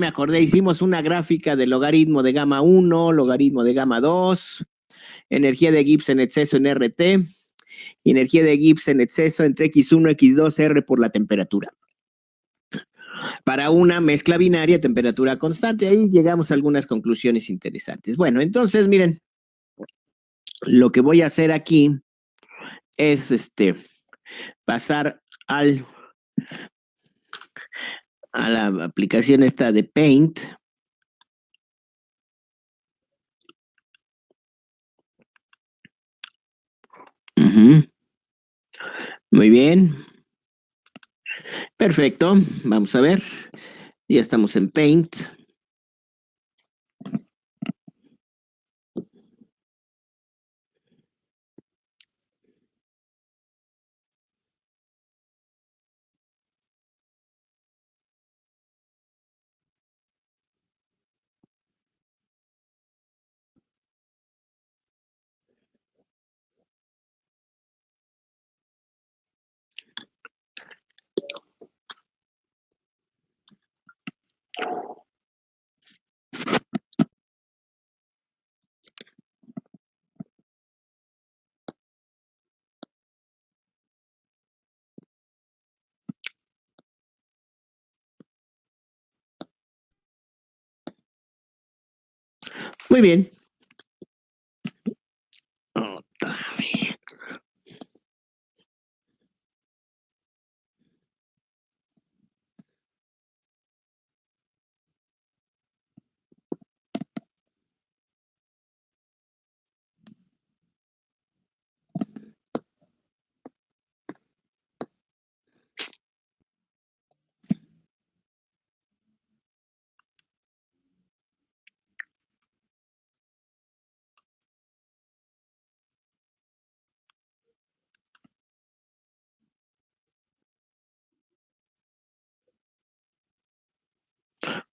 me acordé, hicimos una gráfica del logaritmo de gamma 1, logaritmo de gamma 2, energía de Gibbs en exceso en RT, y energía de Gibbs en exceso entre X1, X2, R por la temperatura. Para una mezcla binaria, temperatura constante, ahí llegamos a algunas conclusiones interesantes. Bueno, entonces, miren, lo que voy a hacer aquí es pasar a la aplicación esta de Paint. Muy bien. Perfecto. Vamos a ver. Ya estamos en Paint. Muy bien. Otra vez.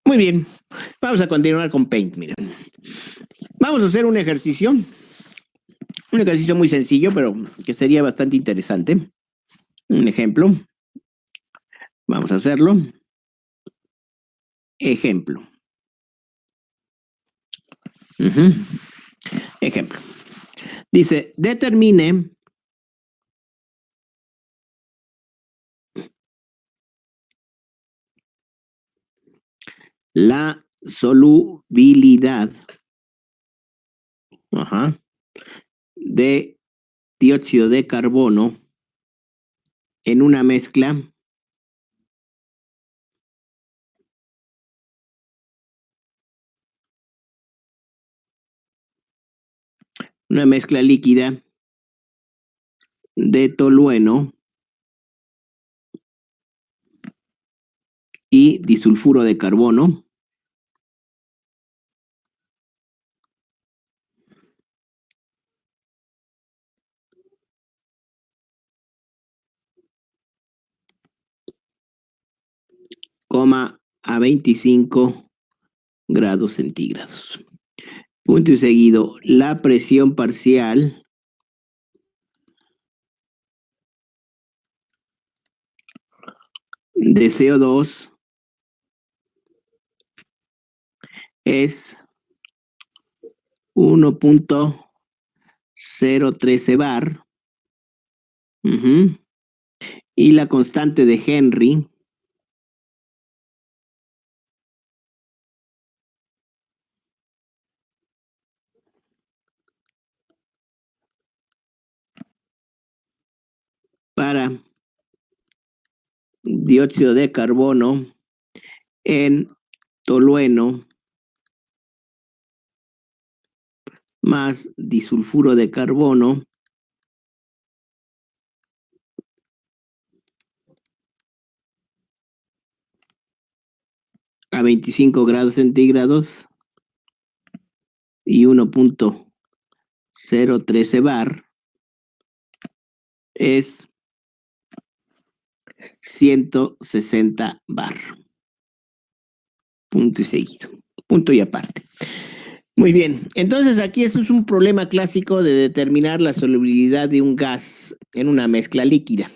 Muy bien. Vamos a continuar con Paint, miren. Vamos a hacer un ejercicio. Un ejercicio muy sencillo, pero que sería bastante interesante. Un ejemplo. Vamos a hacerlo. Ejemplo. Ejemplo. Dice, determine la solubilidad de dióxido de carbono en una mezcla líquida de tolueno y disulfuro de carbono a 25 grados centígrados. Punto y seguido, la presión parcial de CO2 es 1.013 bar. Y la constante de Henry para dióxido de carbono en tolueno más disulfuro de carbono a 25 grados centígrados y 1.013 bar es 160 bar. Punto y seguido. Punto y aparte. Muy bien. Entonces aquí esto es un problema clásico de determinar la solubilidad de un gas en una mezcla líquida.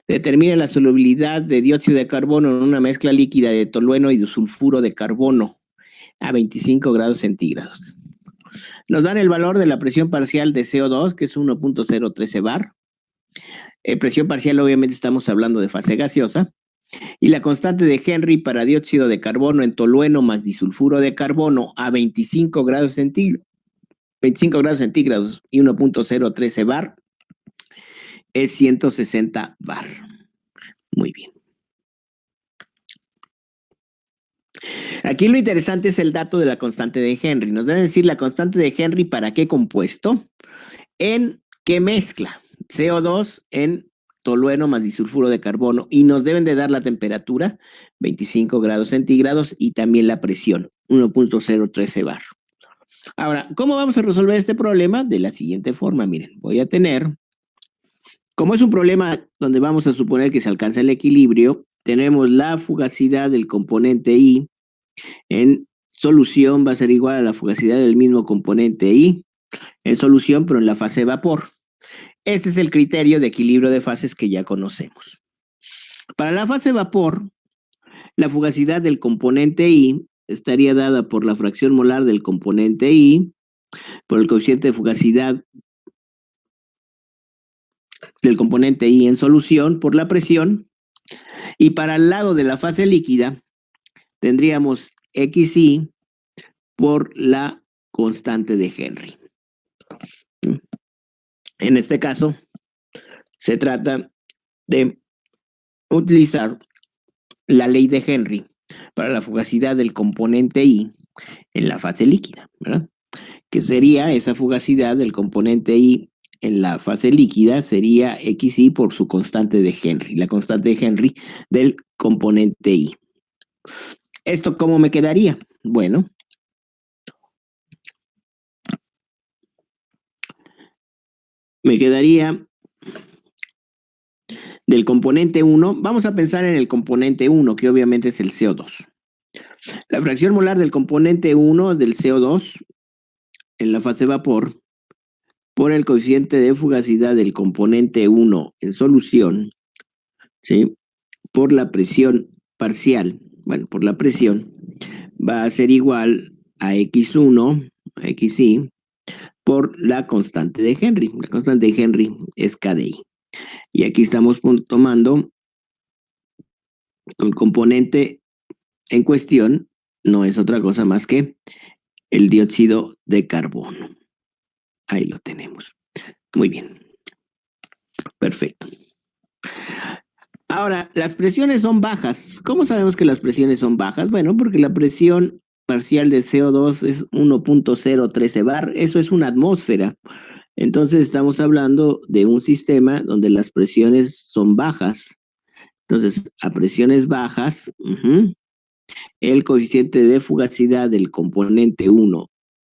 Determina la solubilidad de dióxido de carbono en una mezcla líquida de tolueno y de sulfuro de carbono a 25 grados centígrados. Nos dan el valor de la presión parcial de CO2, que es 1.013 bar. Presión parcial, obviamente estamos hablando de fase gaseosa. Y la constante de Henry para dióxido de carbono en tolueno más disulfuro de carbono a 25 grados centígrados. 25 grados centígrados y 1.013 bar es 160 bar. Muy bien. Aquí lo interesante es el dato de la constante de Henry. Nos debe decir la constante de Henry para qué compuesto, en qué mezcla, CO2 en tolueno más disulfuro de carbono, y nos deben de dar la temperatura, 25 grados centígrados, y también la presión, 1.013 bar. Ahora, ¿cómo vamos a resolver este problema? De la siguiente forma, miren, voy a tener, como es un problema donde vamos a suponer que se alcanza el equilibrio, tenemos la fugacidad del componente I en solución va a ser igual a la fugacidad del mismo componente I en solución, pero en la fase de vapor. Este es el criterio de equilibrio de fases que ya conocemos. Para la fase de vapor, la fugacidad del componente I estaría dada por la fracción molar del componente I, por el coeficiente de fugacidad del componente I en solución, por la presión, y para el lado de la fase líquida tendríamos XI por la constante de Henry. En este caso, se trata de utilizar la ley de Henry para la fugacidad del componente I en la fase líquida, ¿verdad? Que sería esa fugacidad del componente I en la fase líquida sería XI por su constante de Henry, la constante de Henry del componente I. ¿Esto cómo me quedaría? Bueno, me quedaría del componente 1, vamos a pensar en el componente 1, que obviamente es el CO2. La fracción molar del componente 1 del CO2 en la fase vapor por el coeficiente de fugacidad del componente 1 en solución, ¿sí? Por la presión parcial, bueno, por la presión, va a ser igual a X1, a XI, por la constante de Henry. La constante de Henry es KDI. Y aquí estamos tomando el componente en cuestión, no es otra cosa más que el dióxido de carbono. Ahí lo tenemos. Muy bien. Perfecto. Ahora, las presiones son bajas. ¿Cómo sabemos que las presiones son bajas? Bueno, porque la presión parcial de CO2 es 1.013 bar. Eso es una atmósfera. Entonces estamos hablando de un sistema donde las presiones son bajas. Entonces, a presiones bajas, el coeficiente de fugacidad del componente 1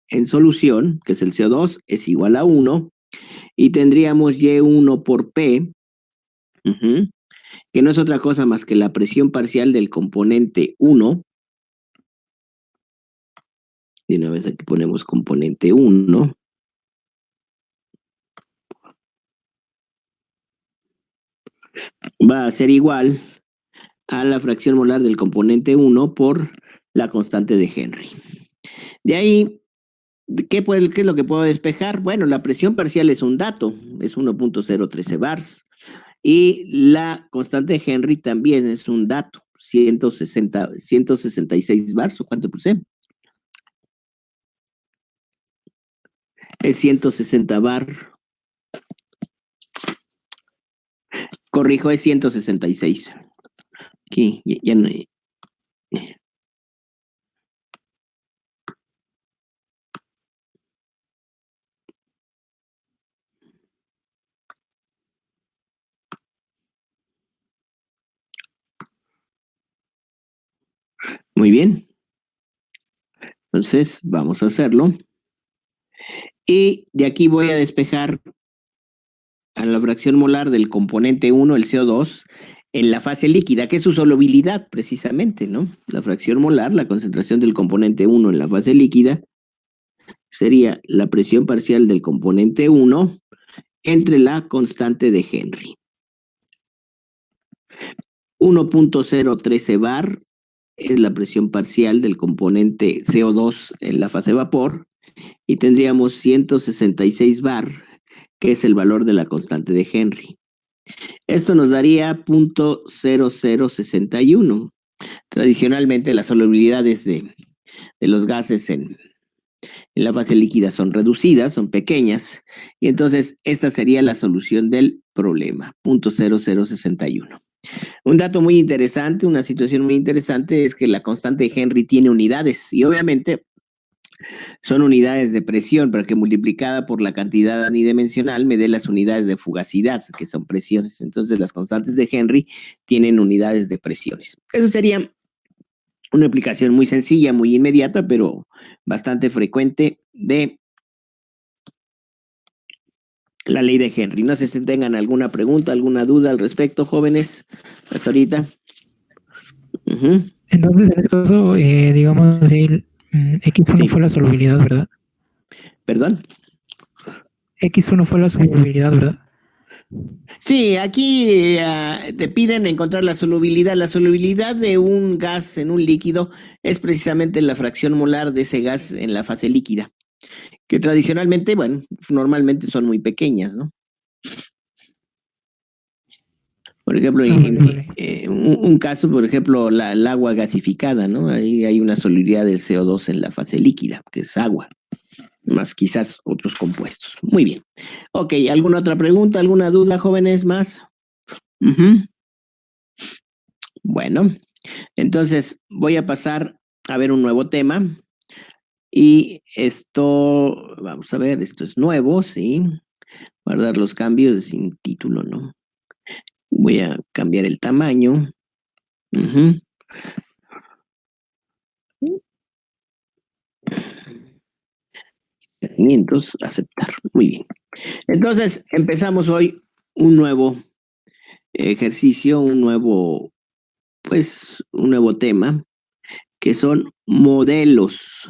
en solución, que es el CO2, es igual a 1. Y tendríamos Y1 por P, que no es otra cosa más que la presión parcial del componente 1. De una vez aquí ponemos componente 1. Va a ser igual a la fracción molar del componente 1 por la constante de Henry. De ahí, ¿qué es lo que puedo despejar? Bueno, la presión parcial es un dato, es 1.013 bars. Y la constante de Henry también es un dato, 166 bars, ¿o cuánto puse? Es 160 bar. Corrijo, es 166. Aquí, ya no. Muy bien. Entonces, vamos a hacerlo. Y de aquí voy a despejar a la fracción molar del componente 1, el CO2, en la fase líquida, que es su solubilidad precisamente, ¿no? La fracción molar, la concentración del componente 1 en la fase líquida, sería la presión parcial del componente 1 entre la constante de Henry. 1.013 bar es la presión parcial del componente CO2 en la fase vapor, y tendríamos 166 bar, que es el valor de la constante de Henry. Esto nos daría 0.0061. Tradicionalmente las solubilidades de los gases en la fase líquida son reducidas, son pequeñas, y entonces esta sería la solución del problema, 0.0061. Un dato muy interesante, una situación muy interesante, es que la constante de Henry tiene unidades, y obviamente son unidades de presión, pero que multiplicada por la cantidad anidimensional me dé las unidades de fugacidad, que son presiones. Entonces las constantes de Henry tienen unidades de presiones. Eso sería una aplicación muy sencilla, muy inmediata, pero bastante frecuente de la ley de Henry. No sé si tengan alguna pregunta, alguna duda al respecto, jóvenes, hasta ahorita. Entonces, en este caso, digamos así, X1 Sí. fue la solubilidad, ¿verdad? ¿Perdón? X1 fue la solubilidad, ¿verdad? Sí, aquí te piden encontrar la solubilidad. La solubilidad de un gas en un líquido es precisamente la fracción molar de ese gas en la fase líquida, que tradicionalmente, bueno, normalmente son muy pequeñas, ¿no? Por ejemplo, un caso, por ejemplo, el agua gasificada, ¿no? Ahí hay una solubilidad del CO2 en la fase líquida, que es agua, más quizás otros compuestos. Muy bien. Ok, ¿alguna otra pregunta, alguna duda, jóvenes, más? Bueno, entonces voy a pasar a ver un nuevo tema. Y esto, vamos a ver, esto es nuevo, ¿sí? Guardar los cambios sin título, ¿no? Voy a cambiar el tamaño. Seguimientos, aceptar. Muy bien. Entonces, empezamos hoy un nuevo ejercicio, un nuevo tema, que son modelos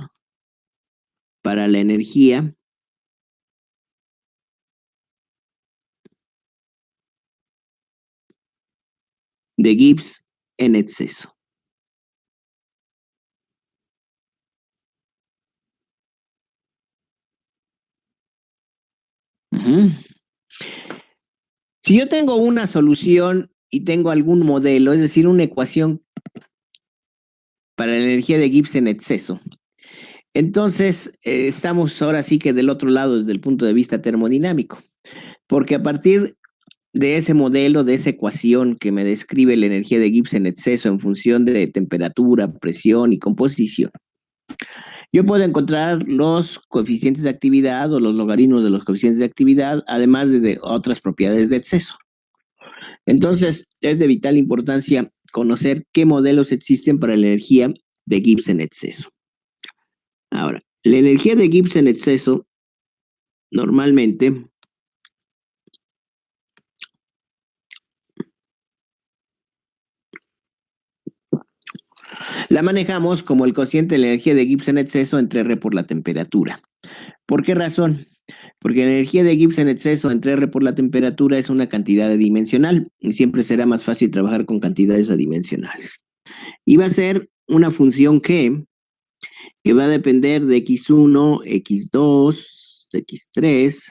para la energía de Gibbs en exceso. Si yo tengo una solución y tengo algún modelo, es decir, una ecuación para la energía de Gibbs en exceso, entonces estamos ahora sí que del otro lado desde el punto de vista termodinámico, porque a partir de ese modelo, de esa ecuación que me describe la energía de Gibbs en exceso en función de temperatura, presión y composición, yo puedo encontrar los coeficientes de actividad o los logaritmos de los coeficientes de actividad, además de otras propiedades de exceso. Entonces, es de vital importancia conocer qué modelos existen para la energía de Gibbs en exceso. Ahora, la energía de Gibbs en exceso normalmente la manejamos como el cociente de la energía de Gibbs en exceso entre R por la temperatura. ¿Por qué razón? Porque la energía de Gibbs en exceso entre R por la temperatura es una cantidad adimensional y siempre será más fácil trabajar con cantidades adimensionales. Y va a ser una función que va a depender de X1, X2, X3,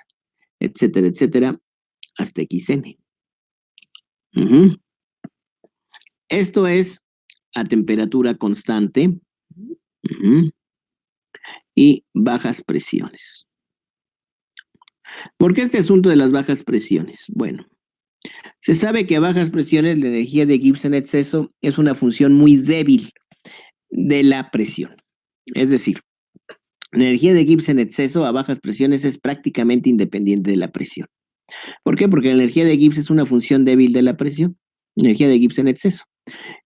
etcétera, etcétera, hasta Xn. Esto es a temperatura constante y bajas presiones. ¿Por qué este asunto de las bajas presiones? Bueno, se sabe que a bajas presiones la energía de Gibbs en exceso es una función muy débil de la presión. Es decir, la energía de Gibbs en exceso a bajas presiones es prácticamente independiente de la presión. ¿Por qué? Porque la energía de Gibbs es una función débil de la presión, energía de Gibbs en exceso.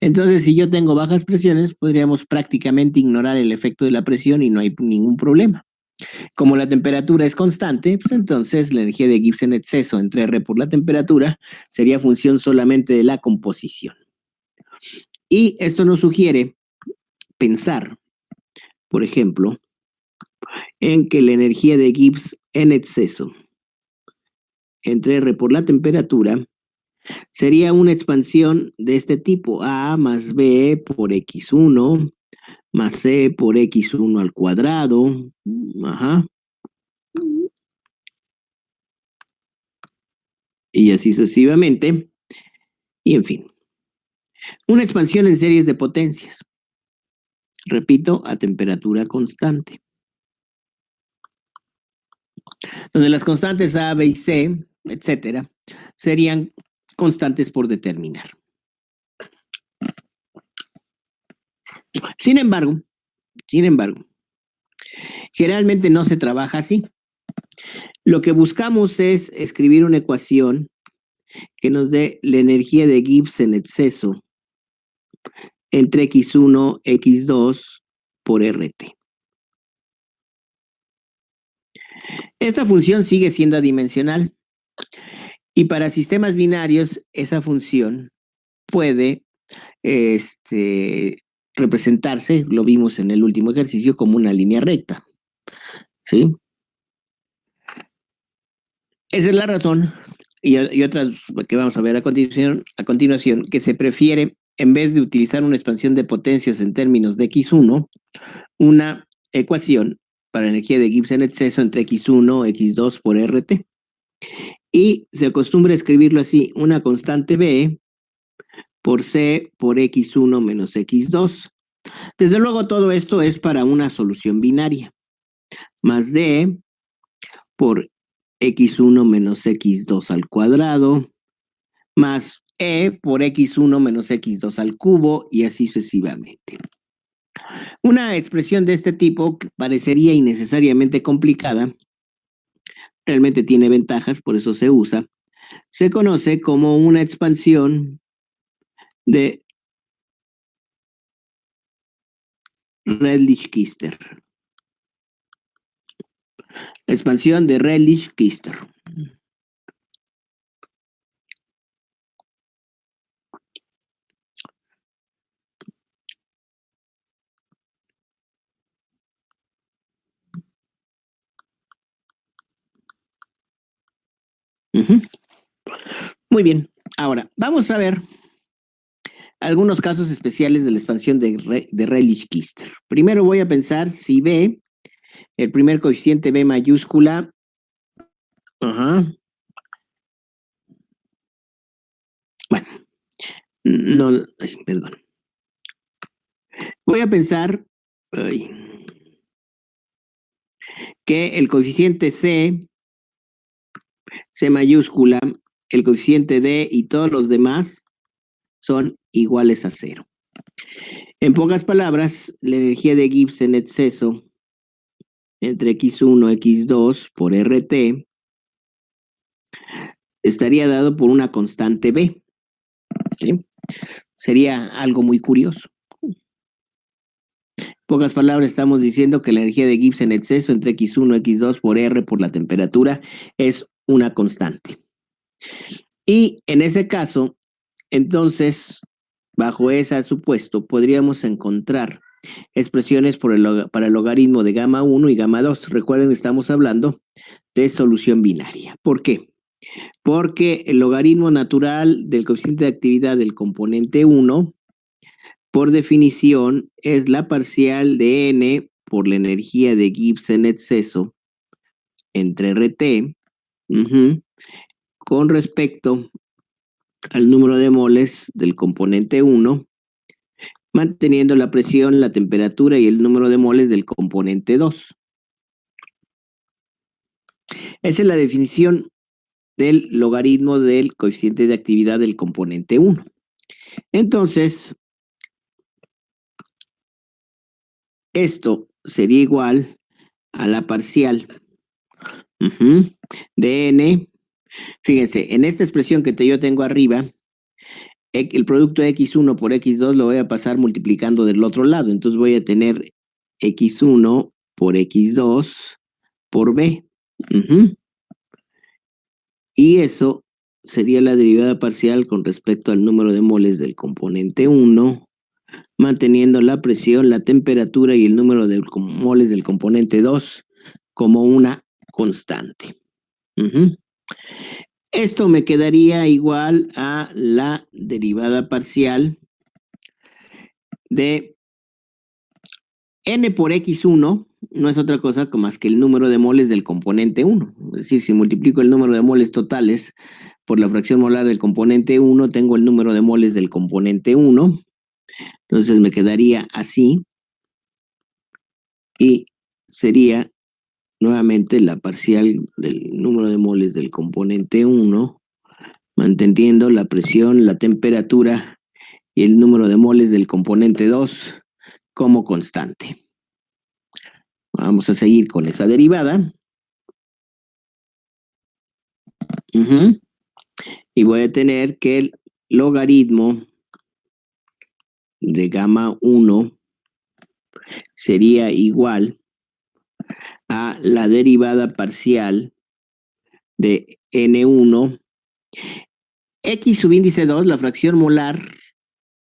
Entonces, si yo tengo bajas presiones, podríamos prácticamente ignorar el efecto de la presión y no hay ningún problema. Como la temperatura es constante, pues entonces la energía de Gibbs en exceso entre R por la temperatura sería función solamente de la composición. Y esto nos sugiere pensar, por ejemplo, en que la energía de Gibbs en exceso entre R por la temperatura Sería una expansión de este tipo, A más B por X1 más C por X1 al cuadrado. Ajá. Y así sucesivamente. Y en fin. Una expansión en series de potencias. Repito, a temperatura constante. Donde las constantes A, B y C, etcétera, serían constantes por determinar. Sin embargo, generalmente no se trabaja así. Lo que buscamos es escribir una ecuación que nos dé la energía de Gibbs en exceso entre X1, X2 por RT. Esta función sigue siendo adimensional y para sistemas binarios esa función puede representarse, lo vimos en el último ejercicio, como una línea recta. ¿Sí? Esa es la razón, y otras que vamos a ver a continuación, que se prefiere, en vez de utilizar una expansión de potencias en términos de X1, una ecuación para energía de Gibbs en exceso entre X1, X2 por RT. Y se acostumbra a escribirlo así, una constante B por C por X1 menos X2. Desde luego todo esto es para una solución binaria. Más D por X1 menos X2 al cuadrado, más E por X1 menos X2 al cubo, y así sucesivamente. Una expresión de este tipo, que parecería innecesariamente complicada, realmente tiene ventajas, por eso se usa, se conoce como una expansión de Redlich-Kister. Expansión de Redlich-Kister. Muy bien. Ahora, vamos a ver algunos casos especiales de la expansión de Redlich-Kister. Primero voy a pensar si B, el primer coeficiente B mayúscula, bueno, no, perdón. Voy a pensar que el coeficiente C mayúscula, el coeficiente D y todos los demás son iguales a 0. En pocas palabras, la energía de Gibbs en exceso entre X1, X2 por RT estaría dado por una constante B. ¿Sí? Sería algo muy curioso. En pocas palabras, estamos diciendo que la energía de Gibbs en exceso entre X1, X2 por R por la temperatura es una constante. Y en ese caso, entonces, bajo ese supuesto, podríamos encontrar expresiones para el logaritmo de gamma 1 y gamma 2. Recuerden, estamos hablando de solución binaria. ¿Por qué? Porque el logaritmo natural del coeficiente de actividad del componente 1, por definición, es la parcial de n por la energía de Gibbs en exceso entre RT con respecto al número de moles del componente 1, manteniendo la presión, la temperatura y el número de moles del componente 2. Esa es la definición del logaritmo del coeficiente de actividad del componente 1. Entonces, esto sería igual a la parcial de n. Fíjense, en esta expresión que yo tengo arriba, el producto de X1 por X2 lo voy a pasar multiplicando del otro lado. Entonces voy a tener X1 por X2 por B. Y eso sería la derivada parcial con respecto al número de moles del componente 1, manteniendo la presión, la temperatura y el número de moles del componente 2 como una constante. Esto me quedaría igual a la derivada parcial de n por x1, no es otra cosa más que el número de moles del componente 1. Es decir, si multiplico el número de moles totales por la fracción molar del componente 1, tengo el número de moles del componente 1. Entonces me quedaría así. Y sería nuevamente la parcial del número de moles del componente 1, manteniendo la presión, la temperatura y el número de moles del componente 2 como constante. Vamos a seguir con esa derivada. Y voy a tener que el logaritmo de gamma 1 sería igual a la derivada parcial de N1. X sub índice 2, la fracción molar,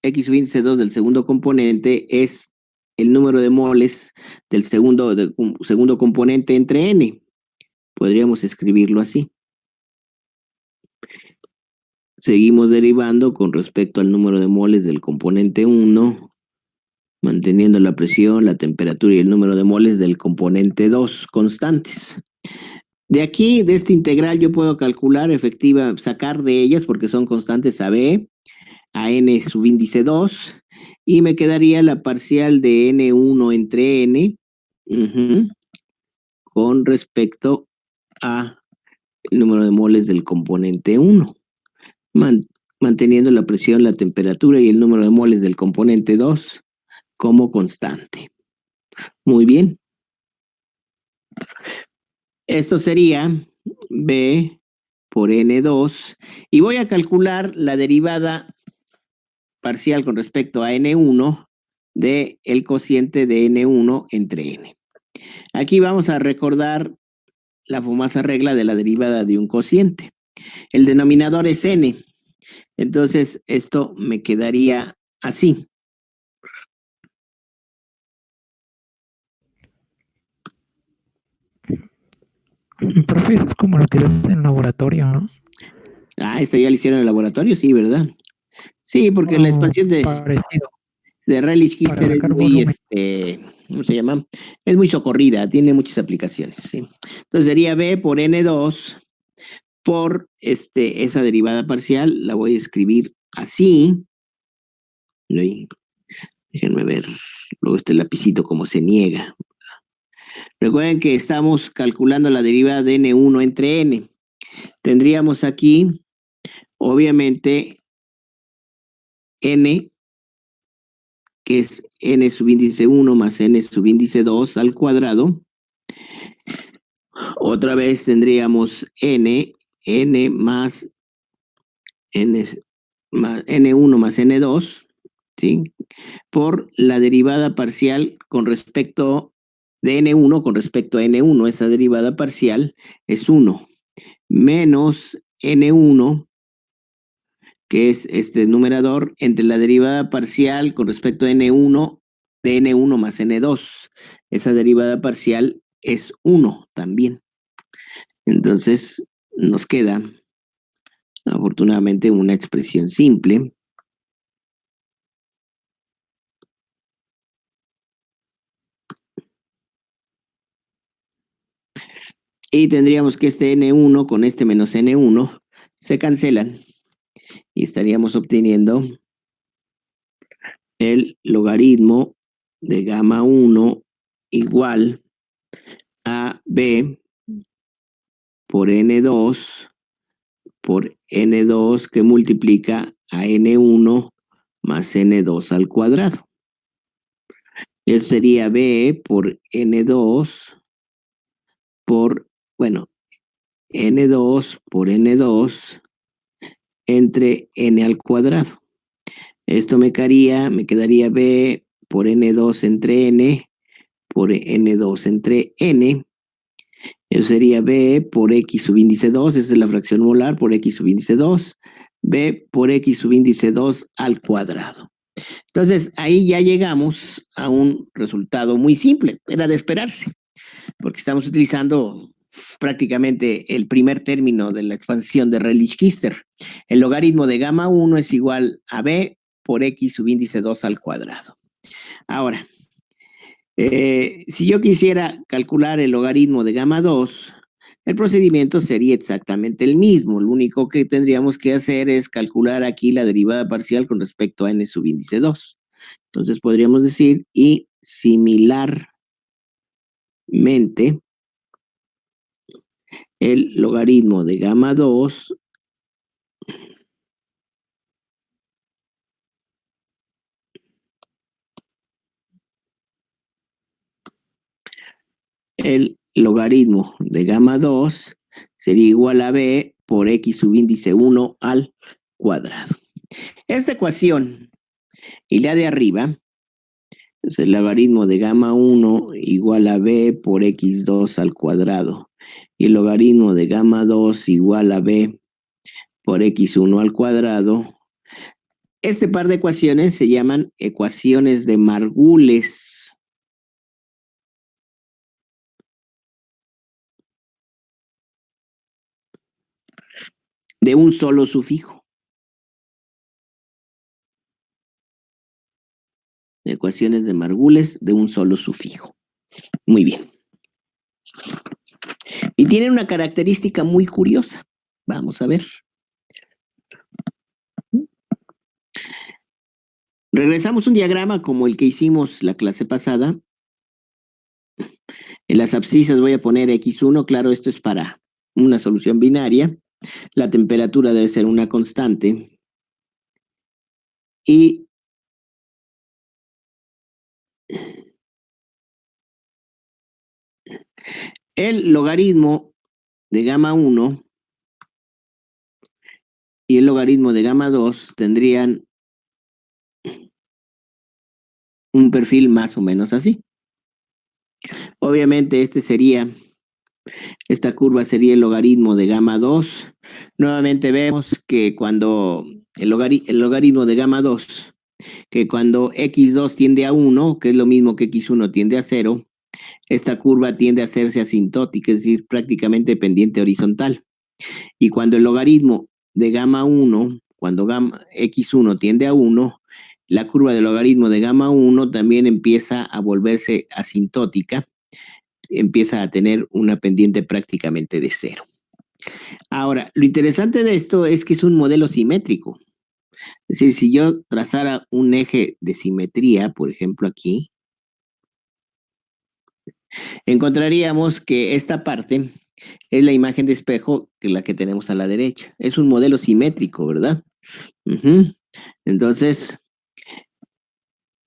X sub índice 2 del segundo componente es el número de moles del segundo componente entre N. Podríamos escribirlo así. Seguimos derivando con respecto al número de moles del componente 1, manteniendo la presión, la temperatura y el número de moles del componente 2 constantes. De aquí, de este integral, yo puedo calcular sacar de ellas, porque son constantes, a B, a N sub índice 2, y me quedaría la parcial de N1 entre N, con respecto a el número de moles del componente 1, manteniendo la presión, la temperatura y el número de moles del componente 2 como constante. Muy bien. Esto sería B por N2, y voy a calcular la derivada parcial con respecto a N1 de el cociente de N1 entre N. Aquí vamos a recordar la famosa regla de la derivada de un cociente. El denominador es N. Entonces, esto me quedaría así. Profe, eso es como lo que haces en laboratorio, ¿no? Ah, ¿esto ya lo hicieron en el laboratorio? Sí, ¿verdad? Sí, porque la expansión parecido. de Rayleigh-Gister es muy, ¿cómo se llama? Es muy socorrida, tiene muchas aplicaciones, ¿sí? Entonces sería B por N2 por esa derivada parcial, la voy a escribir así. Déjenme ver, luego este lapicito como se niega. Recuerden que estamos calculando la derivada de N1 entre N. Tendríamos aquí, obviamente, N, que es N sub índice 1 más N sub índice 2 al cuadrado. Otra vez tendríamos N más N1 más N2, ¿sí? Por la derivada parcial con respecto de N1 con respecto a N1. Esa derivada parcial es 1 menos N1, que es este numerador, entre la derivada parcial con respecto a N1 de N1 más N2. Esa derivada parcial es 1 también. Entonces, nos queda, afortunadamente, una expresión simple. Y tendríamos que este N1 con este menos N1 se cancelan. Y estaríamos obteniendo el logaritmo de gamma 1 igual a B por N2 por N2 que multiplica a N1 más N2 al cuadrado. Eso sería B por N2 por, N2 por N2 entre N al cuadrado. Esto me quedaría B por N2 entre N por N2 entre N. Eso sería B por X sub índice 2, esa es la fracción molar por X sub índice 2, B por X sub índice 2 al cuadrado. Entonces, ahí ya llegamos a un resultado muy simple, era de esperarse, porque estamos utilizando prácticamente el primer término de la expansión de Rayleigh-Gister. El logaritmo de gamma 1 es igual a b por x subíndice 2 al cuadrado. Ahora, si yo quisiera calcular el logaritmo de gamma 2, el procedimiento sería exactamente el mismo. Lo único que tendríamos que hacer es calcular aquí la derivada parcial con respecto a n subíndice 2. Entonces podríamos decir, y similarmente, el logaritmo de gamma 2 el logaritmo de gamma 2 sería igual a b por x subíndice 1 al cuadrado. Esta ecuación y la de arriba es el logaritmo de gamma 1 igual a b por x2 al cuadrado y el logaritmo de gamma 2 igual a b por x1 al cuadrado. Este par de ecuaciones se llaman ecuaciones de Margules. De un solo sufijo. Ecuaciones de Margules de un solo sufijo. Muy bien. Y tienen una característica muy curiosa. Vamos a ver. Regresamos un diagrama como el que hicimos la clase pasada. En las abscisas voy a poner x1. Claro, esto es para una solución binaria. La temperatura debe ser una constante. Y el logaritmo de gamma 1 y el logaritmo de gamma 2 tendrían un perfil más o menos así. Obviamente esta curva sería el logaritmo de gamma 2. Nuevamente vemos que cuando el logaritmo de gamma 2, que cuando x2 tiende a 1, que es lo mismo que x1 tiende a 0, esta curva tiende a hacerse asintótica, es decir, prácticamente pendiente horizontal. Y cuando el logaritmo de gamma 1, cuando x1 tiende a 1, la curva del logaritmo de gamma 1 también empieza a volverse asintótica, empieza a tener una pendiente prácticamente de 0. Ahora, lo interesante de esto es que es un modelo simétrico. Es decir, si yo trazara un eje de simetría, por ejemplo aquí, encontraríamos que esta parte es la imagen de espejo que la que tenemos a la derecha. Es un modelo simétrico, ¿verdad? Entonces,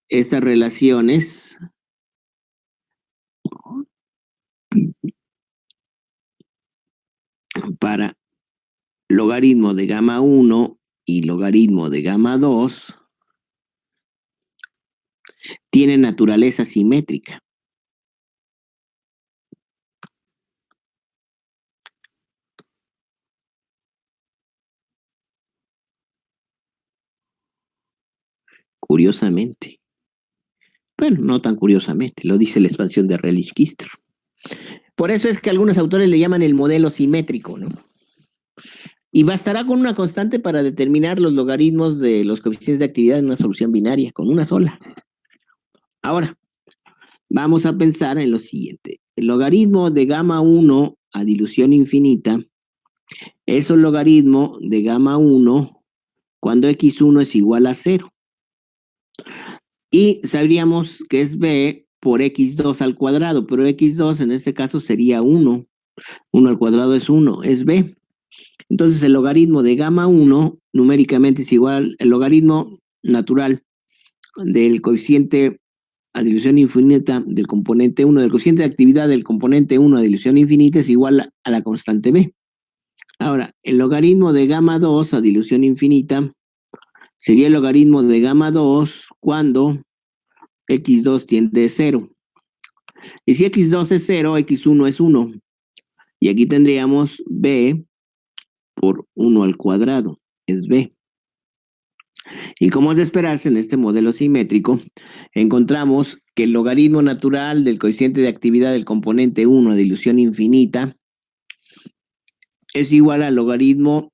estas relaciones para logaritmo de gamma 1 y logaritmo de gamma 2 tienen naturaleza simétrica. Curiosamente. Bueno, no tan curiosamente, lo dice la expansión de Rayleigh-Gister. Por eso es que algunos autores le llaman el modelo simétrico, ¿no? Y bastará con una constante para determinar los logaritmos de los coeficientes de actividad en una solución binaria, con una sola. Ahora, vamos a pensar en lo siguiente. El logaritmo de gamma 1 a dilución infinita es el logaritmo de gamma 1 cuando x1 es igual a 0. Y sabríamos que es b por x2 al cuadrado, pero x2 en este caso sería 1. 1 al cuadrado es 1, es b. Entonces el logaritmo de gamma 1 numéricamente es igual, el logaritmo natural del coeficiente a dilución infinita del componente 1, del coeficiente de actividad del componente 1 a dilución infinita es igual a la constante b. Ahora, el logaritmo de gamma 2 a dilución infinita sería el logaritmo de gamma 2 cuando x2 tiende a 0. Y si x2 es 0, x1 es 1. Y aquí tendríamos b por 1 al cuadrado, es b. Y como es de esperarse en este modelo simétrico, encontramos que el logaritmo natural del coeficiente de actividad del componente 1 a dilución infinita es igual al logaritmo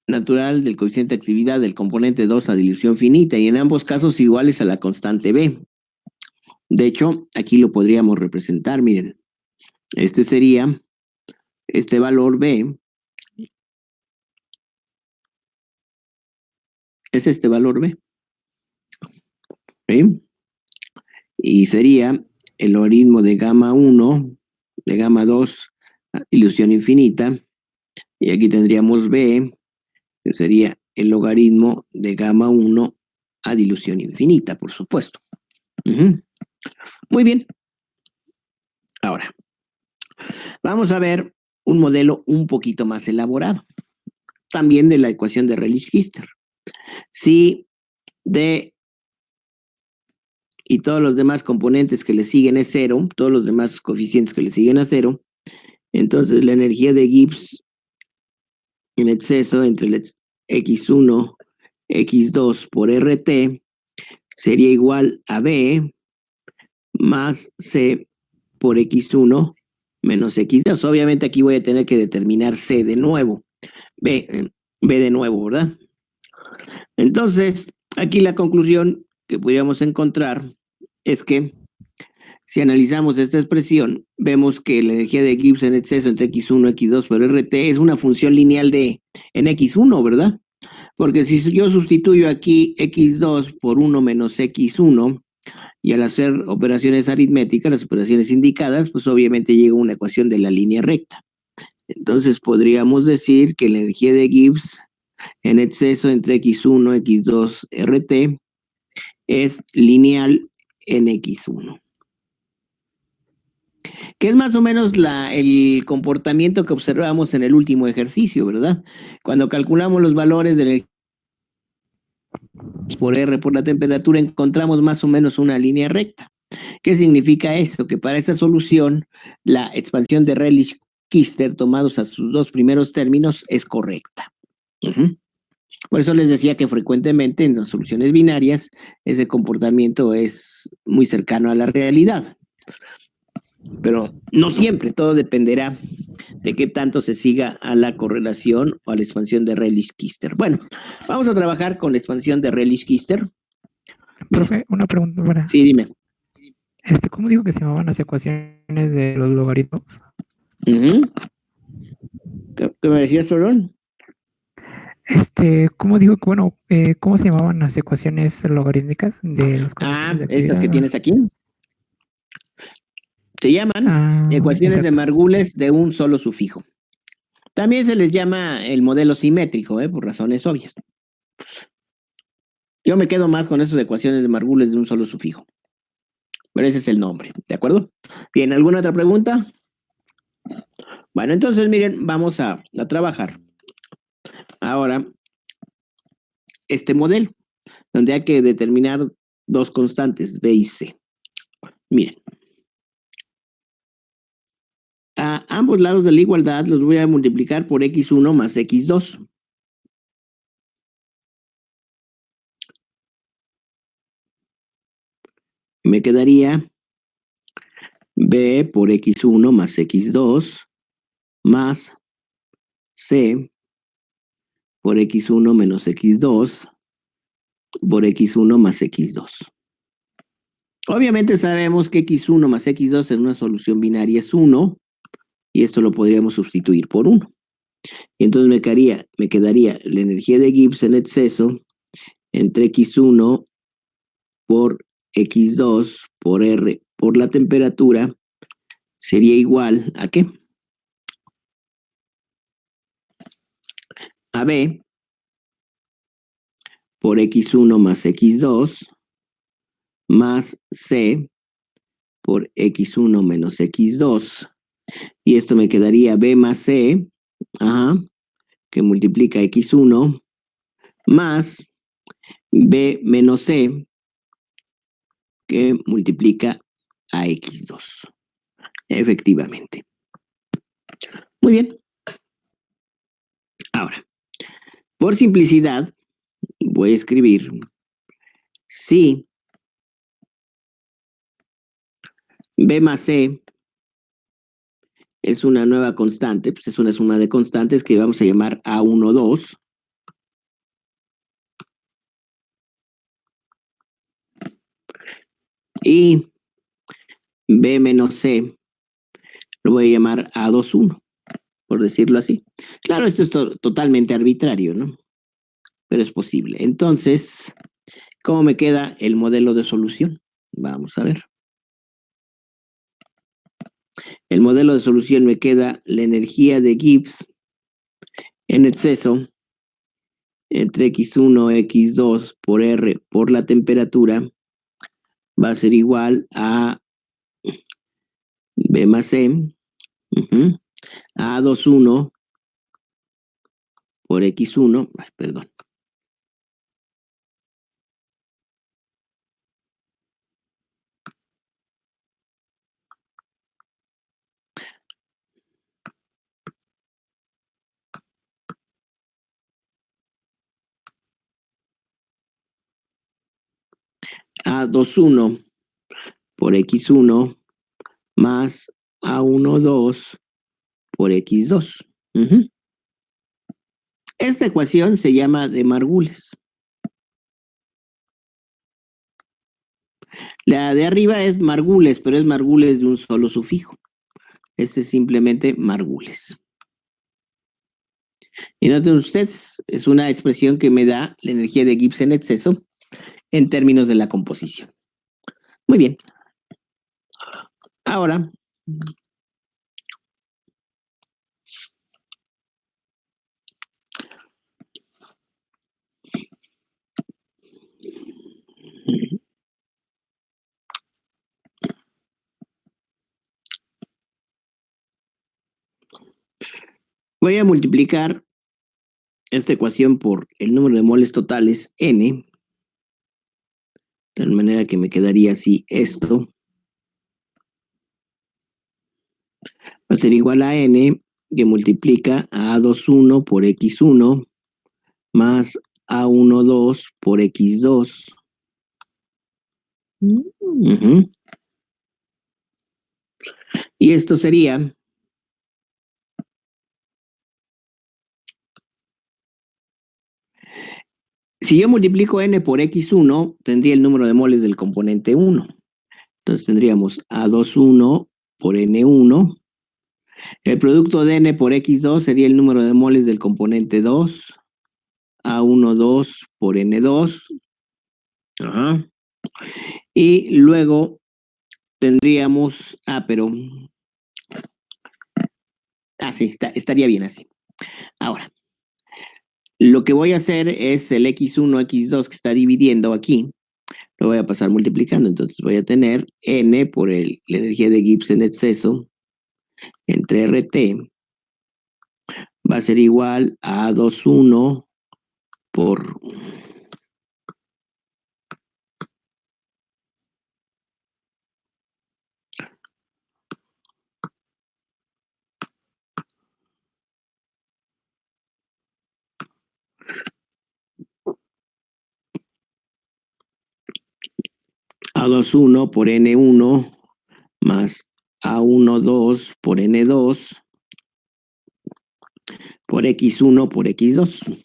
natural del coeficiente de actividad del componente 2 a dilución finita, y en ambos casos iguales a la constante b. De hecho, aquí lo podríamos representar, miren. Este sería, este valor b, es este valor b. ¿Sí? Y sería el logaritmo de gamma 1, de gamma 2, dilución infinita. Y aquí tendríamos b, que sería el logaritmo de gamma 1 a dilución infinita, por supuesto. Muy bien. Ahora, vamos a ver un modelo un poquito más elaborado, también de la ecuación de Rayleigh-Gister. Si d y todos los demás componentes que le siguen es cero, todos los demás coeficientes que le siguen a cero, entonces la energía de Gibbs en exceso entre el x1, x2 por RT sería igual a B más C por x1 menos x2. Obviamente aquí voy a tener que determinar C de nuevo. B de nuevo, ¿verdad? Entonces, aquí la conclusión que podríamos encontrar es que si analizamos esta expresión, vemos que la energía de Gibbs en exceso entre x1 y x2 por RT es una función lineal en x1, ¿verdad? Porque si yo sustituyo aquí x2 por 1 menos x1, y al hacer operaciones aritméticas, las operaciones indicadas, pues obviamente llega una ecuación de la línea recta. Entonces podríamos decir que la energía de Gibbs en exceso entre x1 y x2 RT es lineal en x1. Que es más o menos el comportamiento que observamos en el último ejercicio, ¿verdad? Cuando calculamos los valores de energía por R por la temperatura, encontramos más o menos una línea recta. ¿Qué significa eso? Que para esa solución, la expansión de Rayleigh-Gister tomados a sus dos primeros términos es correcta. Por eso les decía que frecuentemente en las soluciones binarias ese comportamiento es muy cercano a la realidad. Pero no siempre, todo dependerá de qué tanto se siga a la correlación o a la expansión de Rayleigh-Gister. Bueno, vamos a trabajar con la expansión de Rayleigh-Gister. Profe, una pregunta para... Sí, dime. ¿Cómo dijo que se llamaban las ecuaciones de los logaritmos? ¿Qué me decías, Solón? ¿Cómo dijo que, bueno, cómo se llamaban las ecuaciones logarítmicas de los coeficientes de actividad? Estas que tienes aquí. Se llaman ecuaciones exacto. de Margules de un solo sufijo. También se les llama el modelo simétrico, por razones obvias. Yo me quedo más con eso de ecuaciones de Margules de un solo sufijo. Pero ese es el nombre, ¿de acuerdo? Bien, ¿alguna otra pregunta? Bueno, entonces miren, vamos a trabajar ahora este modelo, donde hay que determinar dos constantes, B y C. Miren. A ambos lados de la igualdad los voy a multiplicar por x1 más x2. Me quedaría B por x1 más x2 más C por x1 menos x2 por x1 más x2. Obviamente sabemos que x1 más x2 en una solución binaria es 1 y esto lo podríamos sustituir por 1. Y entonces me quedaría la energía de Gibbs en exceso entre x1 por x2 por R por la temperatura sería igual a ¿qué? A B por x1 más x2 más C por x1 menos x2. Y esto me quedaría B más C, que multiplica x1, más B menos C, que multiplica a x2. Efectivamente. Muy bien. Ahora, por simplicidad, voy a escribir si B más C es una nueva constante, pues es una suma de constantes que vamos a llamar A12. Y B menos C lo voy a llamar A21, por decirlo así. Claro, esto es totalmente arbitrario, ¿no? Pero es posible. Entonces, ¿cómo me queda el modelo de solución? Vamos a ver. El modelo de solución me queda la energía de Gibbs en exceso entre X1, X2 por R por la temperatura va a ser igual a B más C, A21 por X1, perdón. A21 por X1 más A12 por X2. Esta ecuación se llama de Margules. La de arriba es Margules, pero es Margules de un solo sufijo. Este es simplemente Margules. Y noten ustedes, es una expresión que me da la energía de Gibbs en exceso en términos de la composición. Muy bien. Ahora, voy a multiplicar esta ecuación por el número de moles totales N, de tal manera que me quedaría así esto. Va a ser igual a N, que multiplica a A21 por X1 más A12 por X2. Y esto sería si yo multiplico N por X1, tendría el número de moles del componente 1. Entonces tendríamos A21 por N1. El producto de N por X2 sería el número de moles del componente 2. A12 por N2. Ajá. Y luego tendríamos, sí, estaría bien así. Ahora, lo que voy a hacer es el X1, X2 que está dividiendo aquí, lo voy a pasar multiplicando. Entonces voy a tener N por la energía de Gibbs en exceso entre RT va a ser igual a A21 por A21 por N1 más A12 por N2 por X1 por X2.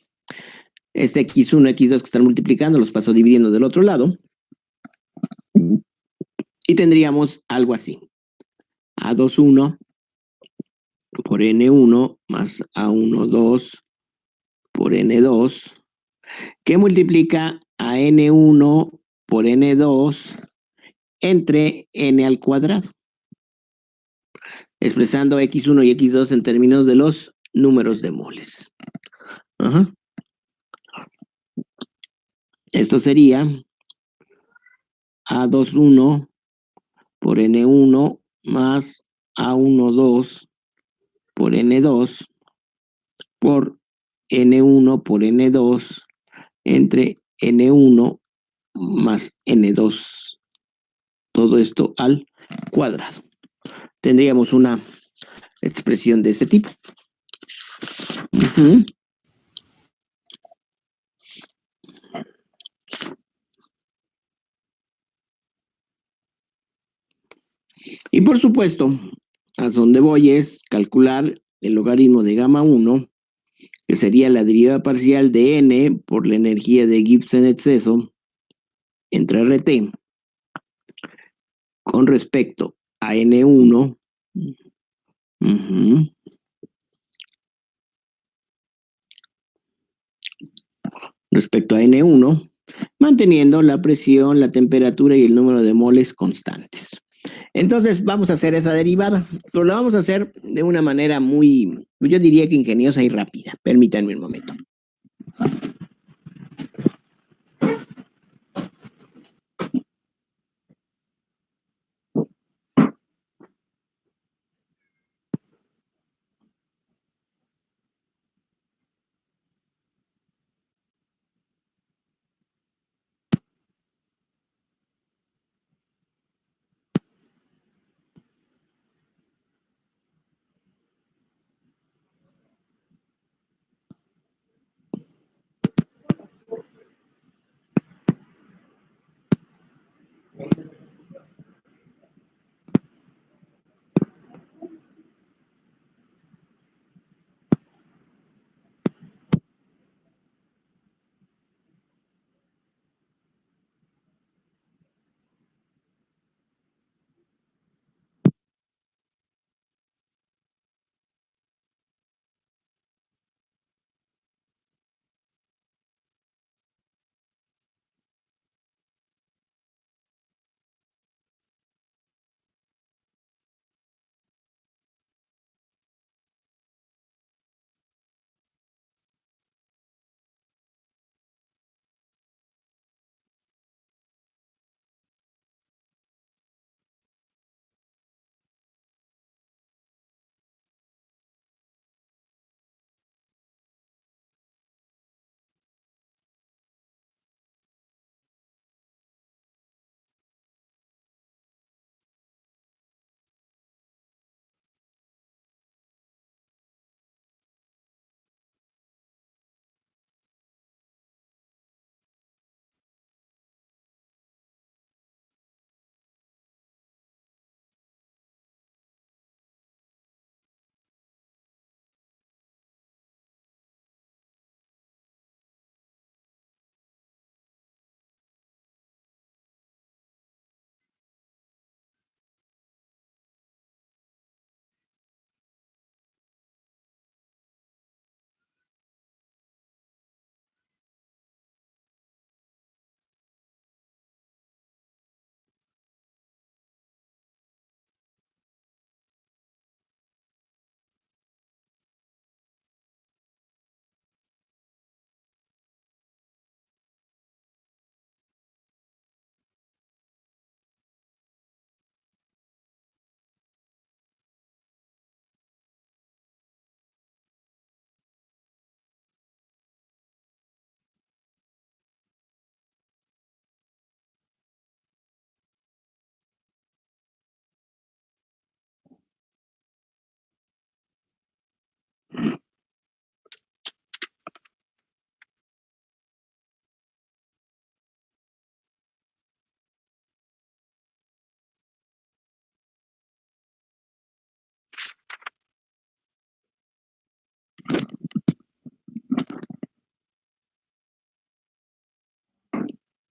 Este X1, X2 que están multiplicando los paso dividiendo del otro lado. Y tendríamos algo así. A21 por N1 más A12 por N2, que multiplica a N1 por N2 entre N al cuadrado, expresando X1 y X2 en términos de los números de moles. Ajá. Esto sería A21 por N1 más A12 por N2 por N1 por N2 entre N1 más N2. Todo esto al cuadrado. Tendríamos una expresión de ese tipo. Y por supuesto, a donde voy es calcular el logaritmo de gamma 1, que sería la derivada parcial de n por la energía de Gibbs en exceso entre RT con respecto a N1. Respecto a N1, manteniendo la presión, la temperatura y el número de moles constantes. Entonces vamos a hacer esa derivada, pero la vamos a hacer de una manera muy, yo diría que ingeniosa y rápida. Permítanme un momento.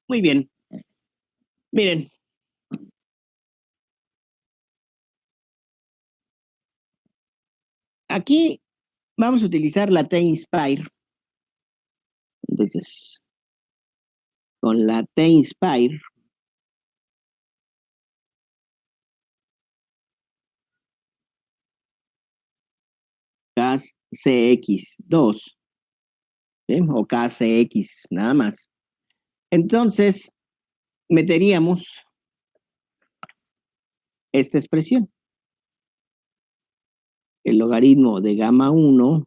Muy bien. Miren. Aquí vamos a utilizar la T-Inspire. Entonces, con la T-Inspire, gas CX2, ¿sí? O KCX, nada más. Entonces, meteríamos esta expresión. El logaritmo de gamma 1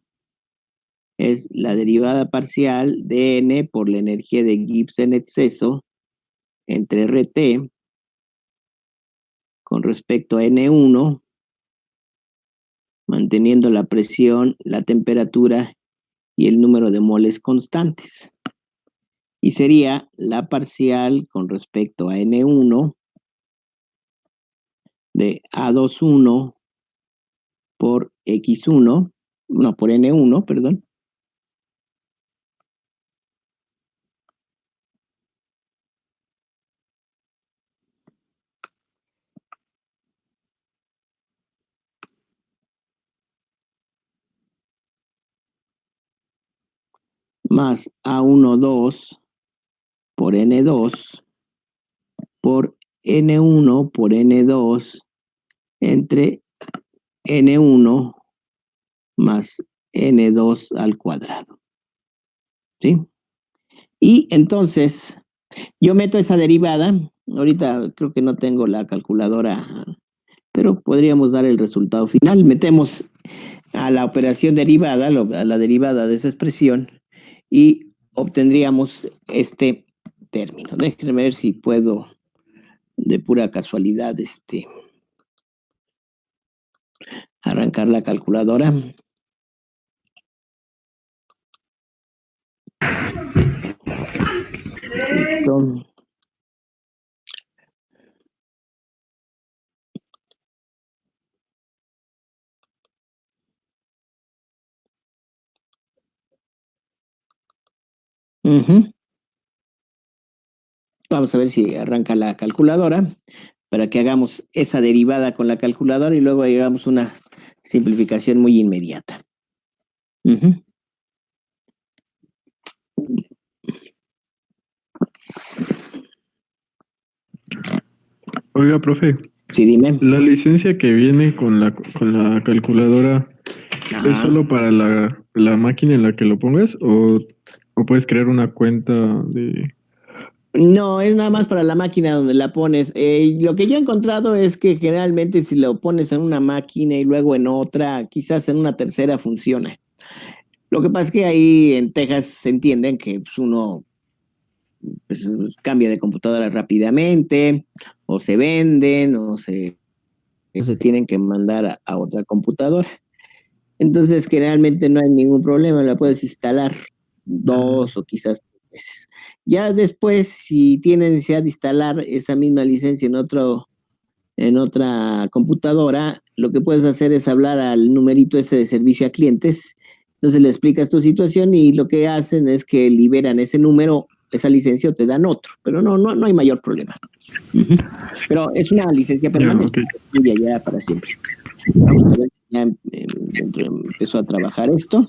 es la derivada parcial de n por la energía de Gibbs en exceso entre RT con respecto a N1, manteniendo la presión, la temperatura y el número de moles constantes. Y sería la parcial con respecto a N1 de A21 por X1, no, por N1, perdón. Más A12 por N2 por N1 por N2 entre N1 más N2 al cuadrado. ¿Sí? Y entonces yo meto esa derivada. Ahorita creo que no tengo la calculadora, pero podríamos dar el resultado final. Metemos a la operación derivada, a la derivada de esa expresión, y obtendríamos este término. Déjenme ver si puedo, de pura casualidad, arrancar la calculadora. Listo. Ujú. Vamos a ver si arranca la calculadora para que hagamos esa derivada con la calculadora y luego hagamos una simplificación muy inmediata. Ujú. Oiga, profe, Sí, dime. la licencia que viene con la calculadora, ¿es Ajá. solo para la máquina en la que lo pongas o puedes crear una cuenta de... No, es nada más para la máquina donde la pones. Lo que yo he encontrado es que generalmente si lo pones en una máquina y luego en otra, quizás en una tercera funciona. Lo que pasa es que ahí en Texas se entienden que pues, uno pues, cambia de computadora rápidamente, o se venden, o se tienen que mandar a otra computadora. Entonces, generalmente no hay ningún problema, la puedes instalar dos o quizás tres veces. Ya después, si tienes necesidad de instalar esa misma licencia en otra computadora, lo que puedes hacer es hablar al numerito ese de servicio a clientes. Entonces le explicas tu situación y lo que hacen es que liberan ese número, esa licencia o te dan otro, pero no hay mayor problema. Ujú. Pero es una licencia Ya, permanente, ok. y ya para siempre. Vamos a ver si ya empezó a trabajar esto.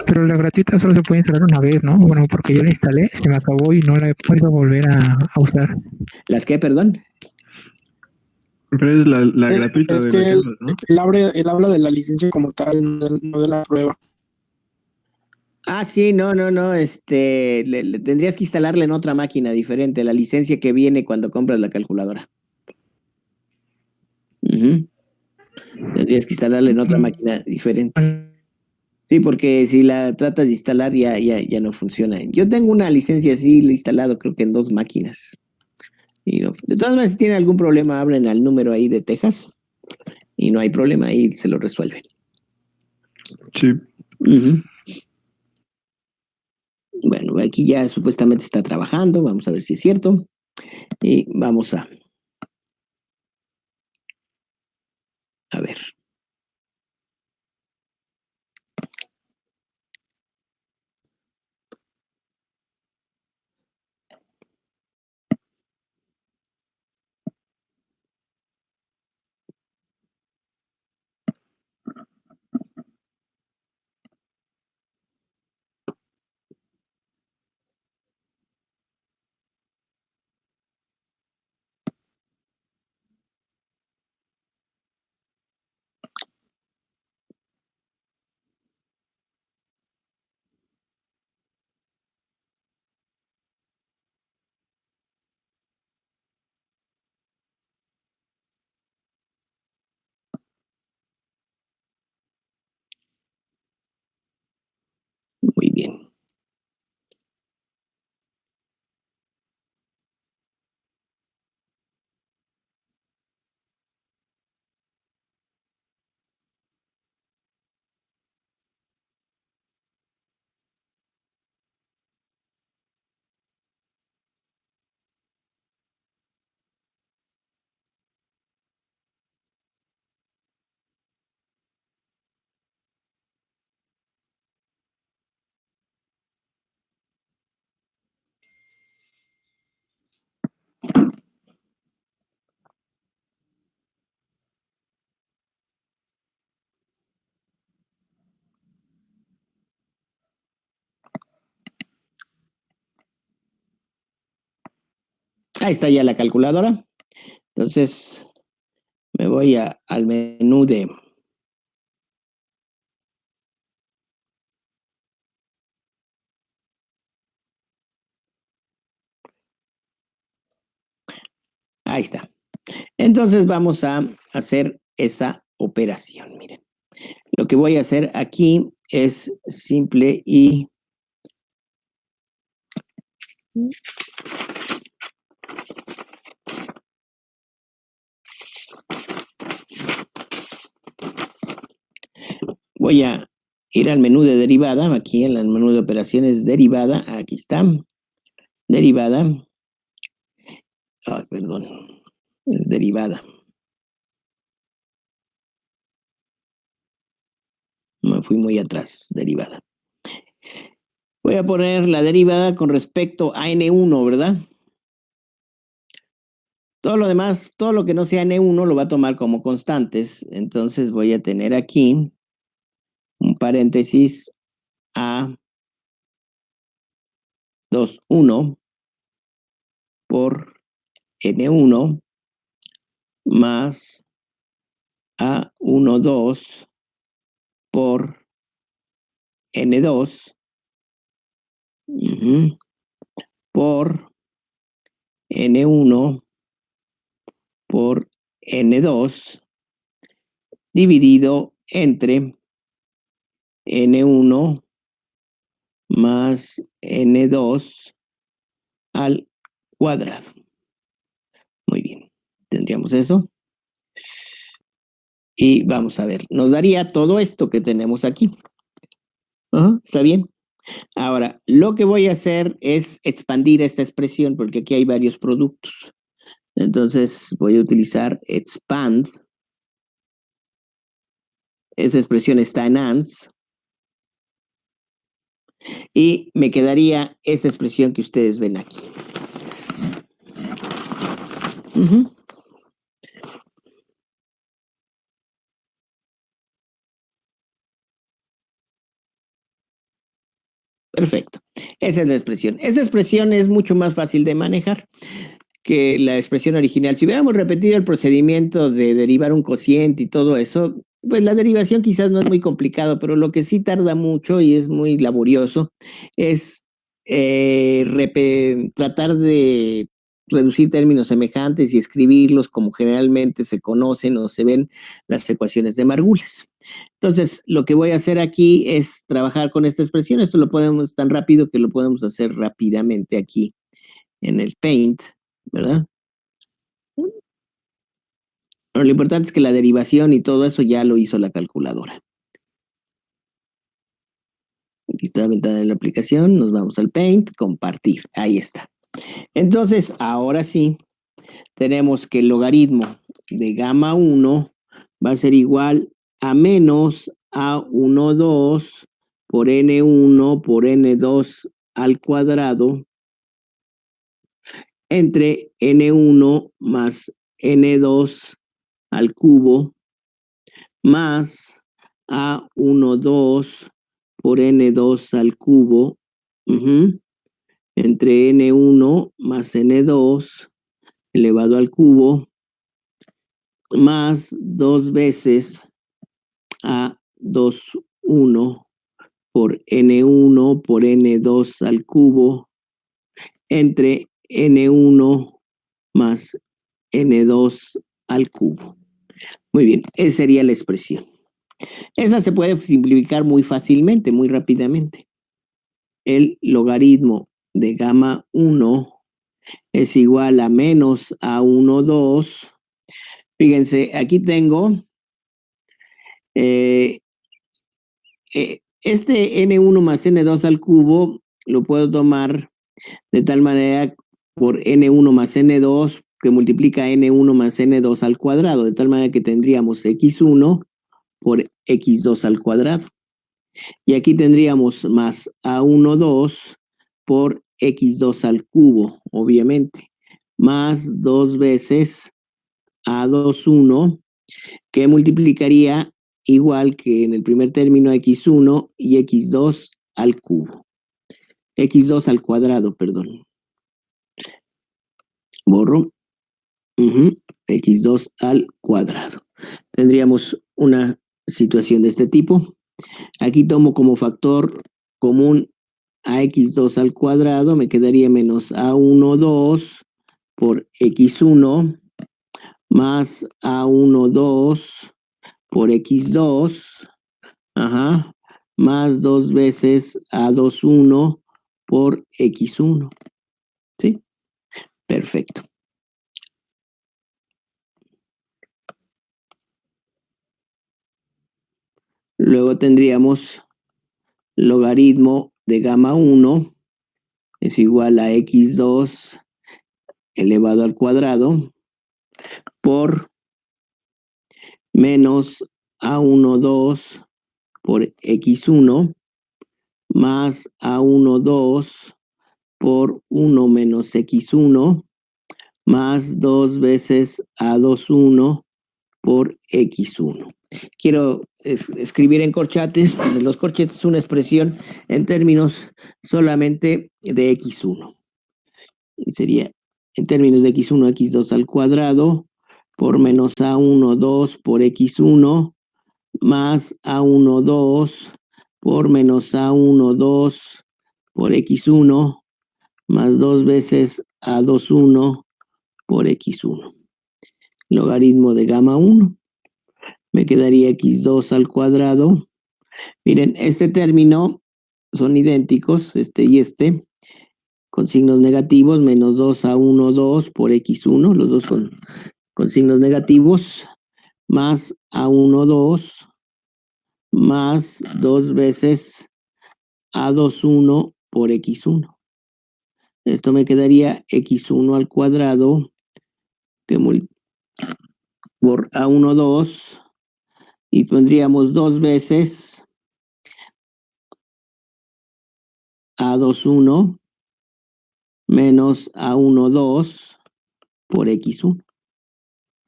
Pero la gratuita solo se puede instalar una vez, ¿no? Bueno, porque yo la instalé, se me acabó y no la he podido volver a usar. ¿Las qué, perdón? Pero es la gratuita Es de la que que hablas, ¿no? él habla de la licencia como tal, no de la prueba. Ah, sí, no, le tendrías que instalarle en otra máquina diferente, la licencia que viene cuando compras la calculadora. Ujú. Tendrías que instalarle en otra máquina diferente. Sí, porque si la tratas de instalar ya no funciona. Yo tengo una licencia así instalado, creo que en dos máquinas. Y no. De todas maneras, si tienen algún problema, hablen al número ahí de Texas y no hay problema, ahí se lo resuelven. Sí. Ujú. Bueno, aquí ya supuestamente está trabajando, vamos a ver si es cierto. Y vamos a ver. Muy bien. Ahí está ya la calculadora. Entonces, me voy al menú de... Ahí está. Entonces vamos a hacer esa operación. Miren, lo que voy a hacer aquí es simple y voy a ir al menú de derivada, aquí en el menú de operaciones derivada, aquí está, derivada, perdón, es derivada. Me fui muy atrás, derivada. Voy a poner la derivada con respecto a N1, ¿verdad? Todo lo demás, todo lo que no sea N1 lo va a tomar como constantes. Entonces voy a tener aquí un paréntesis A21 por N1 más A12 por N2 por N1 por N2 dividido entre N1 más N2 al cuadrado. Muy bien, tendríamos eso. Y vamos a ver, nos daría todo esto que tenemos aquí. ¿Está bien? Ahora, lo que voy a hacer es expandir esta expresión porque aquí hay varios productos. Entonces voy a utilizar expand. Esa expresión está en ANS. Y me quedaría esta expresión que ustedes ven aquí. Perfecto. Esa es la expresión. Esa expresión es mucho más fácil de manejar que la expresión original. Si hubiéramos repetido el procedimiento de derivar un cociente y todo eso, pues la derivación quizás no es muy complicado, pero lo que sí tarda mucho y es muy laborioso es tratar de reducir términos semejantes y escribirlos como generalmente se conocen o se ven las ecuaciones de Margulis. Entonces, lo que voy a hacer aquí es trabajar con esta expresión. Esto lo podemos tan rápido que lo podemos hacer rápidamente aquí en el Paint, ¿verdad? Pero lo importante es que la derivación y todo eso ya lo hizo la calculadora. Aquí está la ventana de la aplicación, nos vamos al Paint, compartir, ahí está. Entonces, ahora sí, tenemos que el logaritmo de gamma 1 va a ser igual a menos A12 por N1 por N2 al cuadrado entre N1 más N2 al cubo más A12 por N2 al cubo entre N1 más N2 elevado al cubo más 2 veces A21 por N1 por N2 al cubo entre N1 más N2 al cubo. Muy bien, esa sería la expresión. Esa se puede simplificar muy fácilmente, muy rápidamente. El logaritmo de gamma 1 es igual a menos A12. Fíjense, aquí tengo este N1 más N2 al cubo, lo puedo tomar de tal manera por N1 más N2 que multiplica N1 más N2 al cuadrado, de tal manera que tendríamos X1 por X2 al cuadrado. Y aquí tendríamos más A12 por X2 al cubo, obviamente, más 2 veces A21, que multiplicaría igual que en el primer término X1 y X2 al cubo. X2 al cuadrado, perdón. borro, x2 al cuadrado. Tendríamos una situación de este tipo. Aquí tomo como factor común a x2 al cuadrado, me quedaría menos a12 por x1 más a12 por x2, más 2 veces a21 por x1. ¿Sí? Perfecto. Luego tendríamos logaritmo de gamma 1 es igual a x2 elevado al cuadrado por menos a12 por x1 más a12 por 1 menos x1 más 2 veces a21 por x1. Quiero escribir en corchetes, entre los corchetes una expresión en términos solamente de x1. Y sería en términos de x1, x2 al cuadrado por menos a12 por x1 más a12 por menos a12 por x1 más 2 veces a21 por x1. Logaritmo de gamma 1. Me quedaría x2 al cuadrado. Miren, este término son idénticos, este y este, con signos negativos, menos 2 a12 por x1, los dos con signos negativos, más a12 más 2 veces a21 por x1. Esto me quedaría x1 al cuadrado que por a12 y tendríamos 2 veces a21 menos a12 por x1.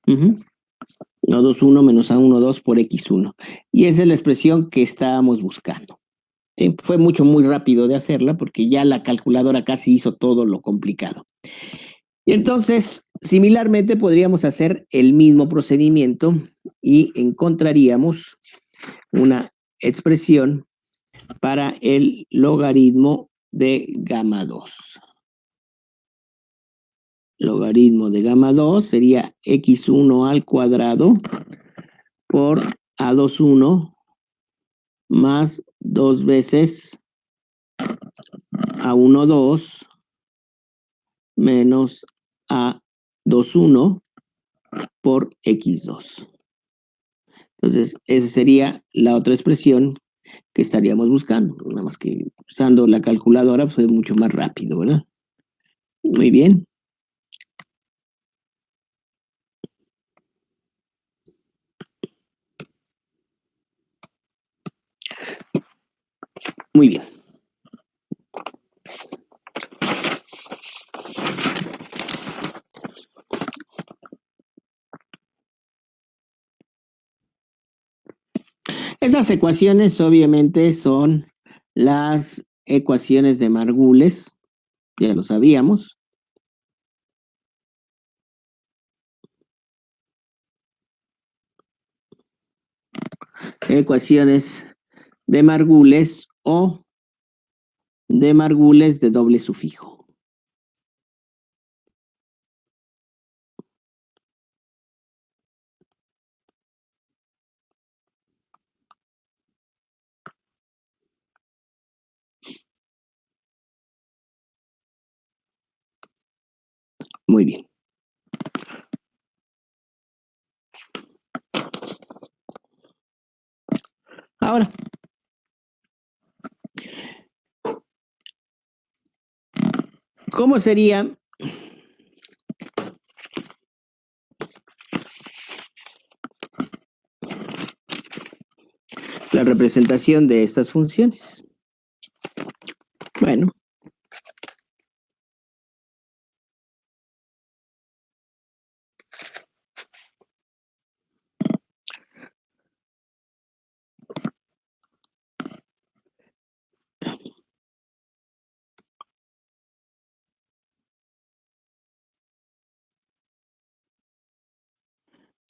A21 menos a12 por x1. Y esa es la expresión que estábamos buscando. Sí, fue muy rápido de hacerla porque ya la calculadora casi hizo todo lo complicado. Y entonces, similarmente, podríamos hacer el mismo procedimiento y encontraríamos una expresión para el logaritmo de gamma 2. Logaritmo de gamma 2 sería x1 al cuadrado por a21 más 2 veces a12 menos a21 por x2. Entonces, esa sería la otra expresión que estaríamos buscando. Nada más que usando la calculadora pues es mucho más rápido, ¿verdad? Muy bien. Muy bien. Esas ecuaciones obviamente son las ecuaciones de Margules, ya lo sabíamos. Ecuaciones de Margules o de Margules de doble sufijo. Muy bien. Ahora, ¿cómo sería la representación de estas funciones? Bueno,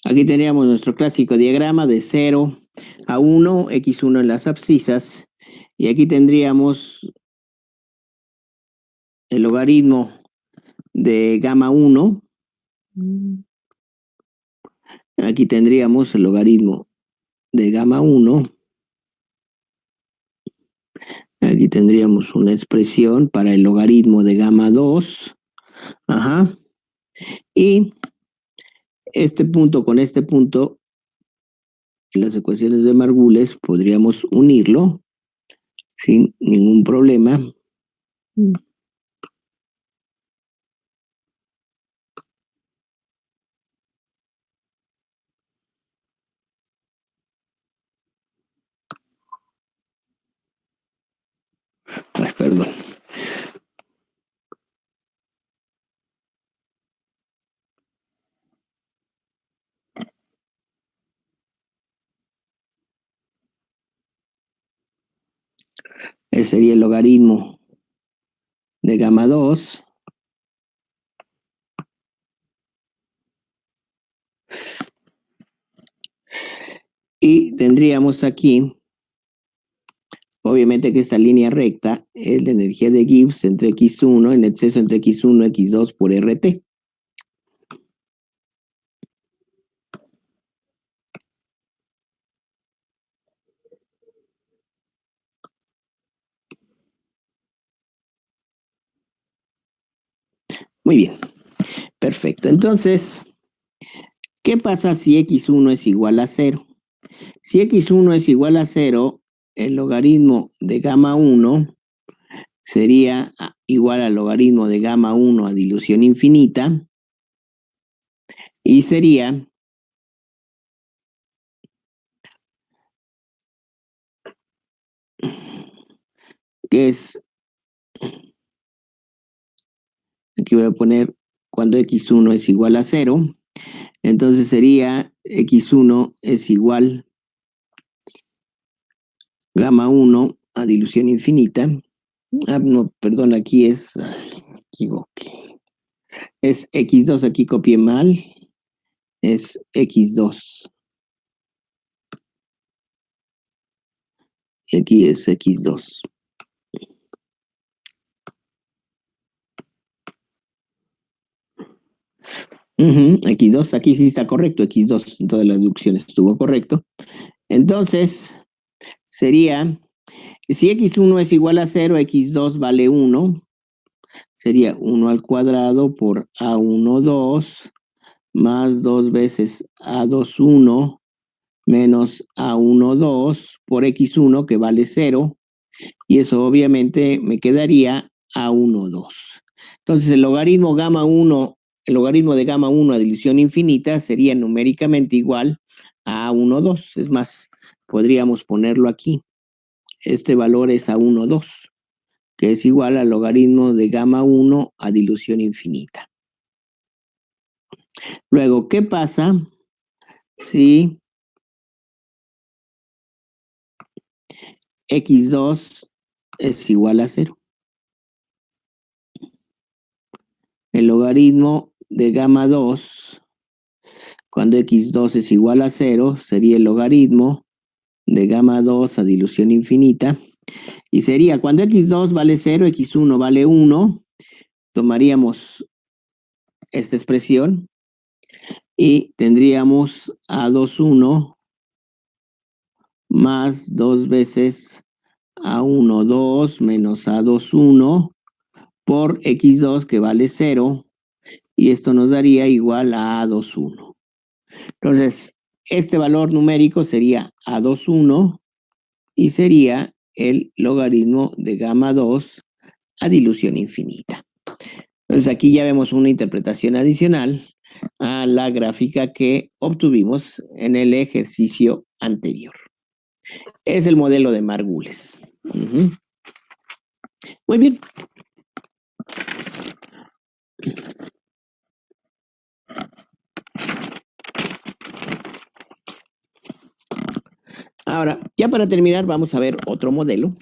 Aquí teníamos nuestro clásico diagrama de 0 a 1, x1 en las abscisas. Y aquí tendríamos el logaritmo de gamma 1. Aquí tendríamos el logaritmo de gamma 1. Aquí tendríamos una expresión para el logaritmo de gamma 2. Ajá. Y este punto con este punto, en las ecuaciones de Margules, podríamos unirlo sin ningún problema. Ay, perdón. Ese sería el logaritmo de gamma 2. Y tendríamos aquí, obviamente que esta línea recta es la energía de Gibbs entre X1 en exceso entre X1 y X2 por RT. Muy bien, perfecto. Entonces, ¿qué pasa si X1 es igual a 0? Si X1 es igual a 0, el logaritmo de gamma 1 sería igual al logaritmo de gamma 1 a dilución infinita. Y sería que es, aquí voy a poner cuando X1 es igual a 0, entonces sería X1 es igual gamma 1 a dilución infinita. No, perdón, aquí es, me equivoqué. Es X2, aquí copié mal, es X2. Y aquí es X2. X2, aquí sí está correcto, X2, en todas las deducciones estuvo correcto. Entonces, sería, si X1 es igual a 0, X2 vale 1, sería 1 al cuadrado por A1, 2, más 2 veces A2, 1, menos A1, 2, por X1 que vale 0, y eso obviamente me quedaría A1, 2. Entonces el logaritmo gamma 1, el logaritmo de gamma 1 a dilución infinita sería numéricamente igual a A1, 2. Es más, podríamos ponerlo aquí. Este valor es A1, 2, que es igual al logaritmo de gamma 1 a dilución infinita. Luego, ¿qué pasa si X2 es igual a 0? El logaritmo de gamma 2, cuando X2 es igual a 0, sería el logaritmo de gamma 2 a dilución infinita. Y sería, cuando X2 vale 0, X1 vale 1, tomaríamos esta expresión y tendríamos A2, 1 más 2 veces A1, 2 menos A2, 1 por X2 que vale 0, y esto nos daría igual a A2, 1. Entonces, este valor numérico sería A2, 1 y sería el logaritmo de gamma 2 a dilución infinita. Entonces, aquí ya vemos una interpretación adicional a la gráfica que obtuvimos en el ejercicio anterior. Es el modelo de Margules. Muy bien. Ahora, ya para terminar, vamos a ver otro modelo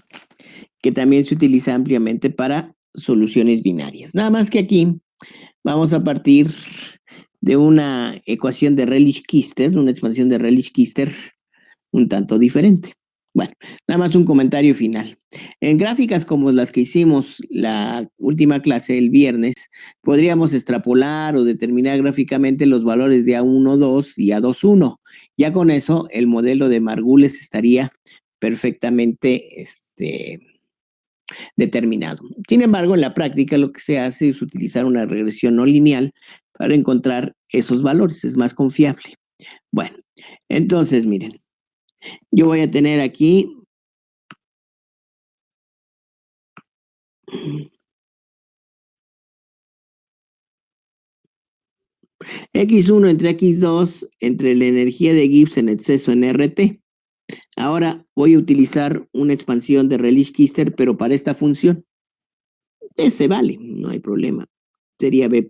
que también se utiliza ampliamente para soluciones binarias. Nada más que aquí vamos a partir de una ecuación de Relish-Kister, una expansión de Relish-Kister un tanto diferente. Bueno, nada más un comentario final. En gráficas como las que hicimos la última clase el viernes, podríamos extrapolar o determinar gráficamente los valores de A1, 2 y A2, 1. Ya con eso, el modelo de Margules estaría perfectamente determinado. Sin embargo, en la práctica lo que se hace es utilizar una regresión no lineal para encontrar esos valores. Es más confiable. Bueno, entonces miren. Yo voy a tener aquí X1 entre X2 entre la energía de Gibbs en exceso en RT. Ahora voy a utilizar una expansión de Relish-Kister, pero para esta función. Ese vale, no hay problema. Sería B',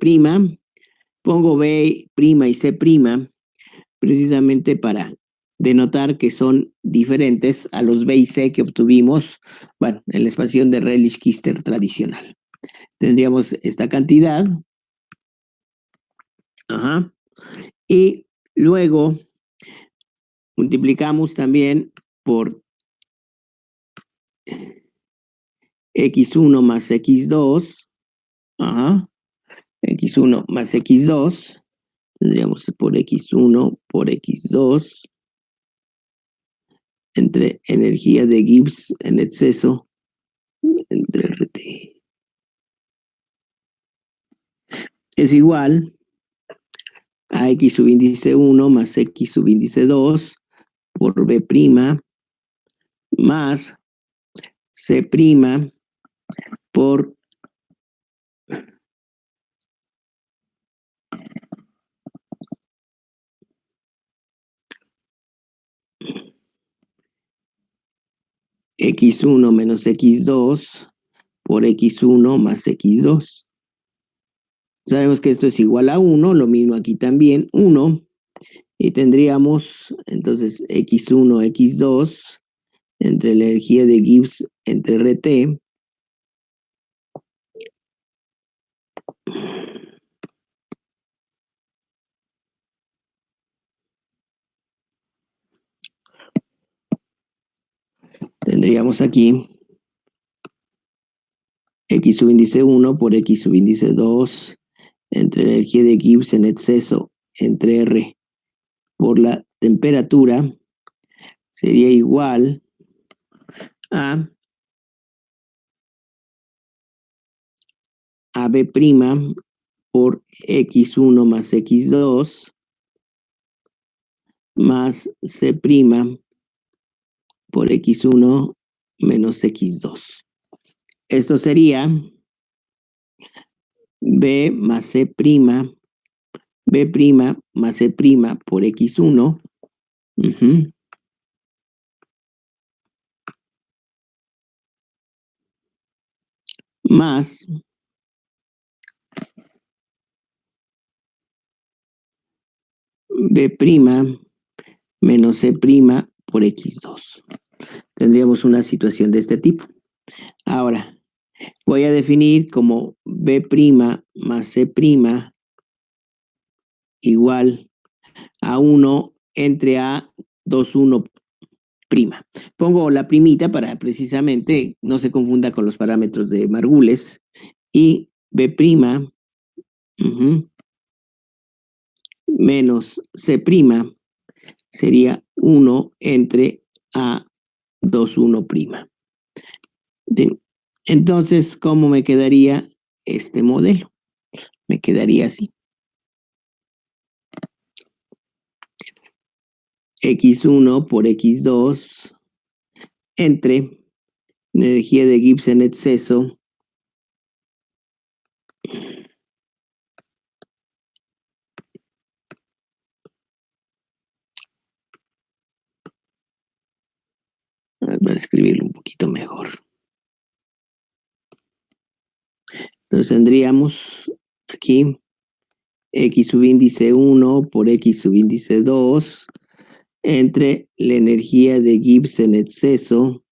pongo B' y C', precisamente para denotar que son diferentes a los B y C que obtuvimos, bueno, en la expansión de Relish-Kister tradicional. Tendríamos esta cantidad. Ajá. Y luego multiplicamos también por X1 más X2. Ajá. X1 más X2. Tendríamos por X1 por X2 entre energía de Gibbs en exceso entre RT. Es igual a X subíndice 1 más X subíndice 2 por B' más C' por X1 menos X2 por X1 más X2. Sabemos que esto es igual a 1, lo mismo aquí también, 1. Y tendríamos entonces X1, X2 entre la energía de Gibbs entre RT. Tendríamos aquí X subíndice 1 por X subíndice 2 entre energía de Gibbs en exceso entre R por la temperatura sería igual a B' por X1 más X2 más C' por X1 menos X2. Esto sería B más C', B' más C' por X1. Más B' menos C' por X2. Tendríamos una situación de este tipo. Ahora, voy a definir como B' más C' igual a 1 entre A2, 1'. Pongo la primita para precisamente no se confunda con los parámetros de Margules. Y B' menos C' sería 1 entre A2, 1'. Entonces, ¿cómo me quedaría este modelo? Me quedaría así. X1 por X2 entre energía de Gibbs en exceso para escribirlo un poquito mejor. Entonces tendríamos aquí X subíndice 1 por X subíndice 2 entre la energía de Gibbs en exceso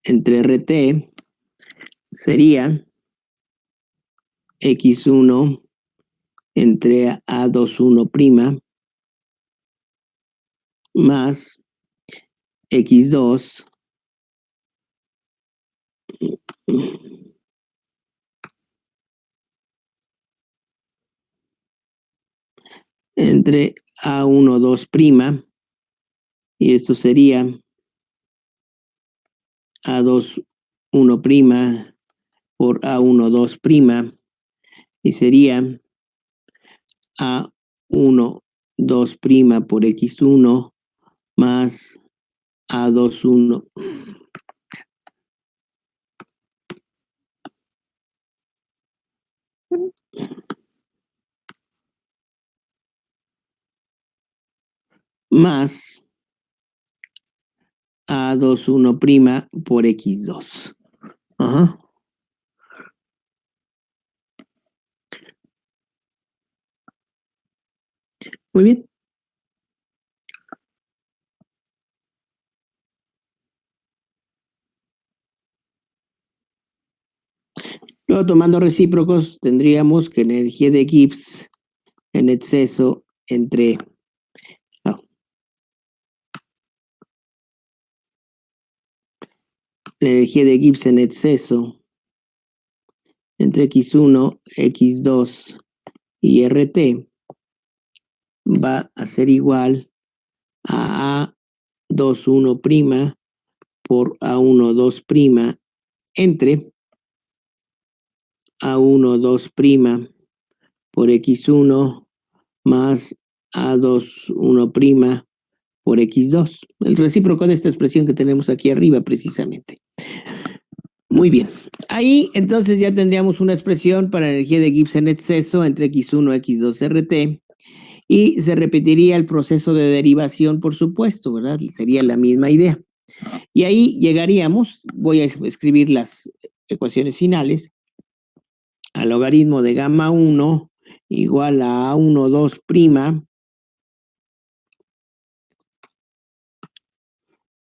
entre RT sería X1 entre A21' más X2 entre A12', y esto sería A21' por A12', y sería A12' por X1 más A21 más A21' por X2. Ajá. Muy bien. Luego, tomando recíprocos, tendríamos que energía de Gibbs en exceso entre la energía de Gibbs en exceso entre X1, X2 y RT va a ser igual a A21' por A12' entre A12' por X1 más A21' por X2. El recíproco de esta expresión que tenemos aquí arriba precisamente. Muy bien. Ahí entonces ya tendríamos una expresión para energía de Gibbs en exceso entre X1 y X2 RT. Y se repetiría el proceso de derivación, por supuesto, ¿verdad? Sería la misma idea. Y ahí llegaríamos, voy a escribir las ecuaciones finales, al logaritmo de gamma 1 igual a A12',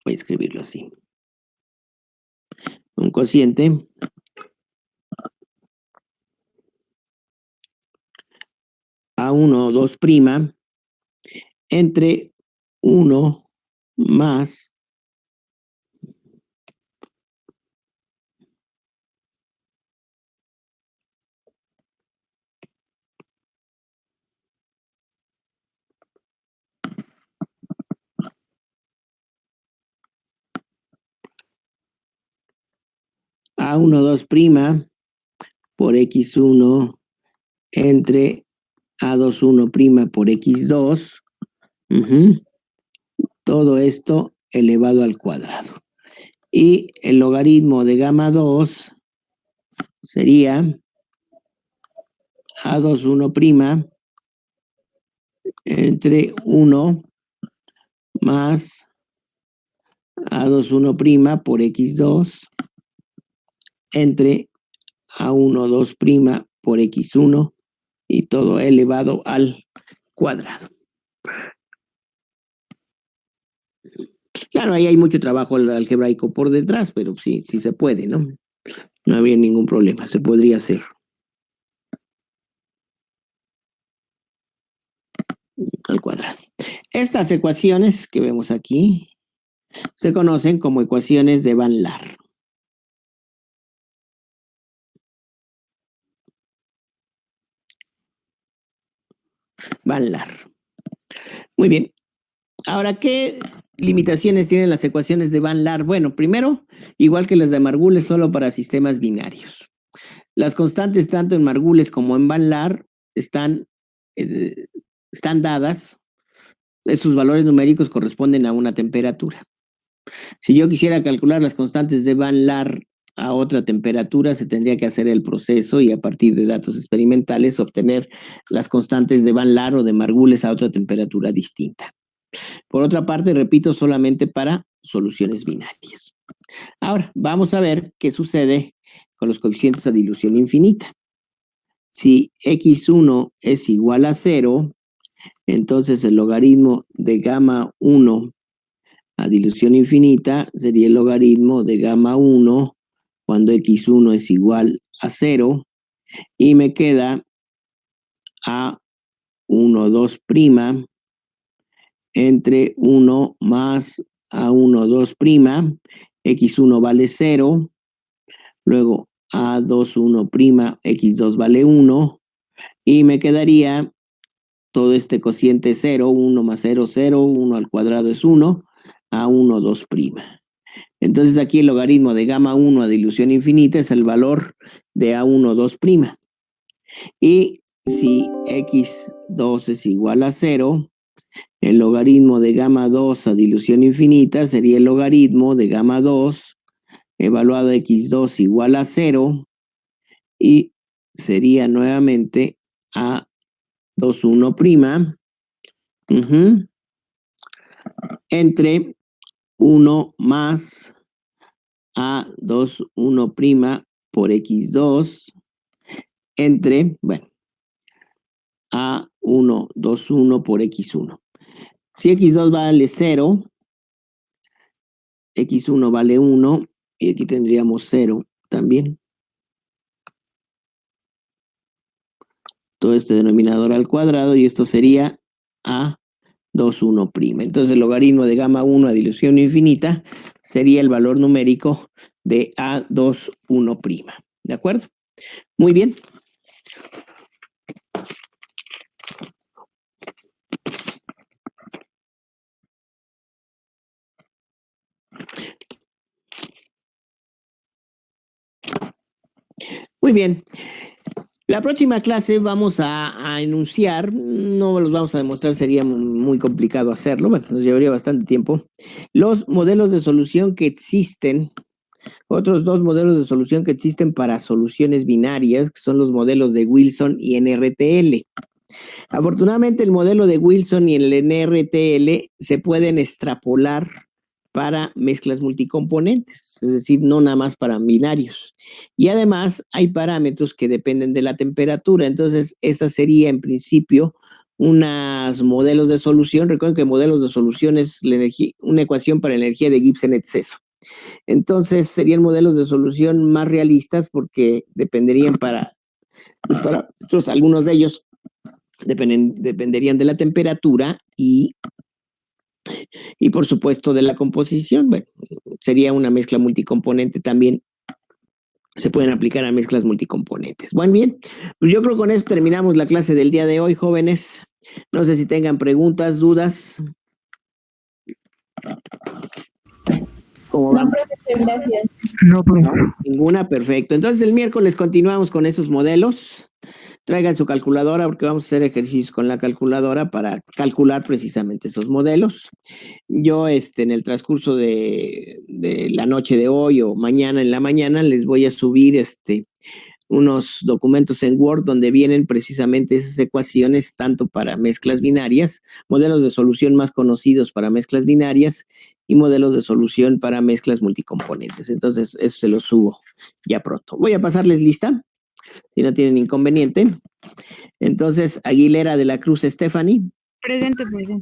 voy a escribirlo así, un cociente A12' entre 1 más A12' por X1 entre A21' por X2. Todo esto elevado al cuadrado. Y el logaritmo de gamma 2 sería A21' entre 1 más A21' por X2 entre A12' por X1 y todo elevado al cuadrado. Claro, ahí hay mucho trabajo algebraico por detrás, pero sí se puede, ¿no? No habría ningún problema, se podría hacer. Al cuadrado. Estas ecuaciones que vemos aquí se conocen como ecuaciones de Van Laar. Van Laar. Muy bien. Ahora, ¿qué limitaciones tienen las ecuaciones de Van Laar? Bueno, primero, igual que las de Margules, solo para sistemas binarios. Las constantes tanto en Margules como en Van Laar están dadas. Sus valores numéricos corresponden a una temperatura. Si yo quisiera calcular las constantes de Van Laar a otra temperatura, se tendría que hacer el proceso y a partir de datos experimentales obtener las constantes de Van Laar o de Margules a otra temperatura distinta. Por otra parte, repito, solamente para soluciones binarias. Ahora, vamos a ver qué sucede con los coeficientes a dilución infinita. Si X1 es igual a 0, entonces el logaritmo de gamma 1 a dilución infinita sería el logaritmo de gamma 1 cuando x1 es igual a 0 y me queda A12' entre 1 más A12', x1 vale 0, luego A21', x2 vale 1, y me quedaría todo este cociente 0, 1 más 0, 0, 1 al cuadrado es 1, A12'. Entonces aquí el logaritmo de gamma 1 a dilución infinita es el valor de A12'. Y si x2 es igual a 0, el logaritmo de gamma 2 a dilución infinita sería el logaritmo de gamma 2 evaluado a x2 igual a 0 y sería nuevamente A21' entre 1 más A21' por x2 entre, bueno, A121 por x1. Si x2 vale 0, x1 vale 1 y aquí tendríamos 0 también. Todo este denominador al cuadrado y esto sería A21'. Entonces el logaritmo de gamma 1 a dilución infinita sería el valor numérico de A21'. ¿De acuerdo? Muy bien. Muy bien. La próxima clase vamos a enunciar, no los vamos a demostrar, sería muy complicado hacerlo, bueno, nos llevaría bastante tiempo, los modelos de solución que existen, otros dos modelos de solución que existen para soluciones binarias, que son los modelos de Wilson y NRTL. Afortunadamente el modelo de Wilson y el NRTL se pueden extrapolar para mezclas multicomponentes, es decir, no nada más para binarios. Y además hay parámetros que dependen de la temperatura, entonces esa sería en principio unos modelos de solución. Recuerden que modelos de solución es una ecuación para la energía de Gibbs en exceso. Entonces serían modelos de solución más realistas porque dependerían para algunos de ellos dependerían de la temperatura y por supuesto de la composición. Bueno, sería una mezcla multicomponente también. Se pueden aplicar a mezclas multicomponentes. Bueno, bien, pues yo creo que con eso terminamos la clase del día de hoy, jóvenes. No sé si tengan preguntas, dudas. ¿Cómo va? No, profesor, gracias. No, profe. Ninguna, perfecto. Entonces el miércoles continuamos con esos modelos. Traigan su calculadora porque vamos a hacer ejercicios con la calculadora para calcular precisamente esos modelos. Yo en el transcurso de la noche de hoy o mañana en la mañana les voy a subir unos documentos en Word donde vienen precisamente esas ecuaciones tanto para mezclas binarias, modelos de solución más conocidos para mezclas binarias y modelos de solución para mezclas multicomponentes. Entonces eso se lo subo ya pronto. Voy a pasarles lista, si no tienen inconveniente. Entonces, Aguilera de la Cruz Stephanie. Presente, presente.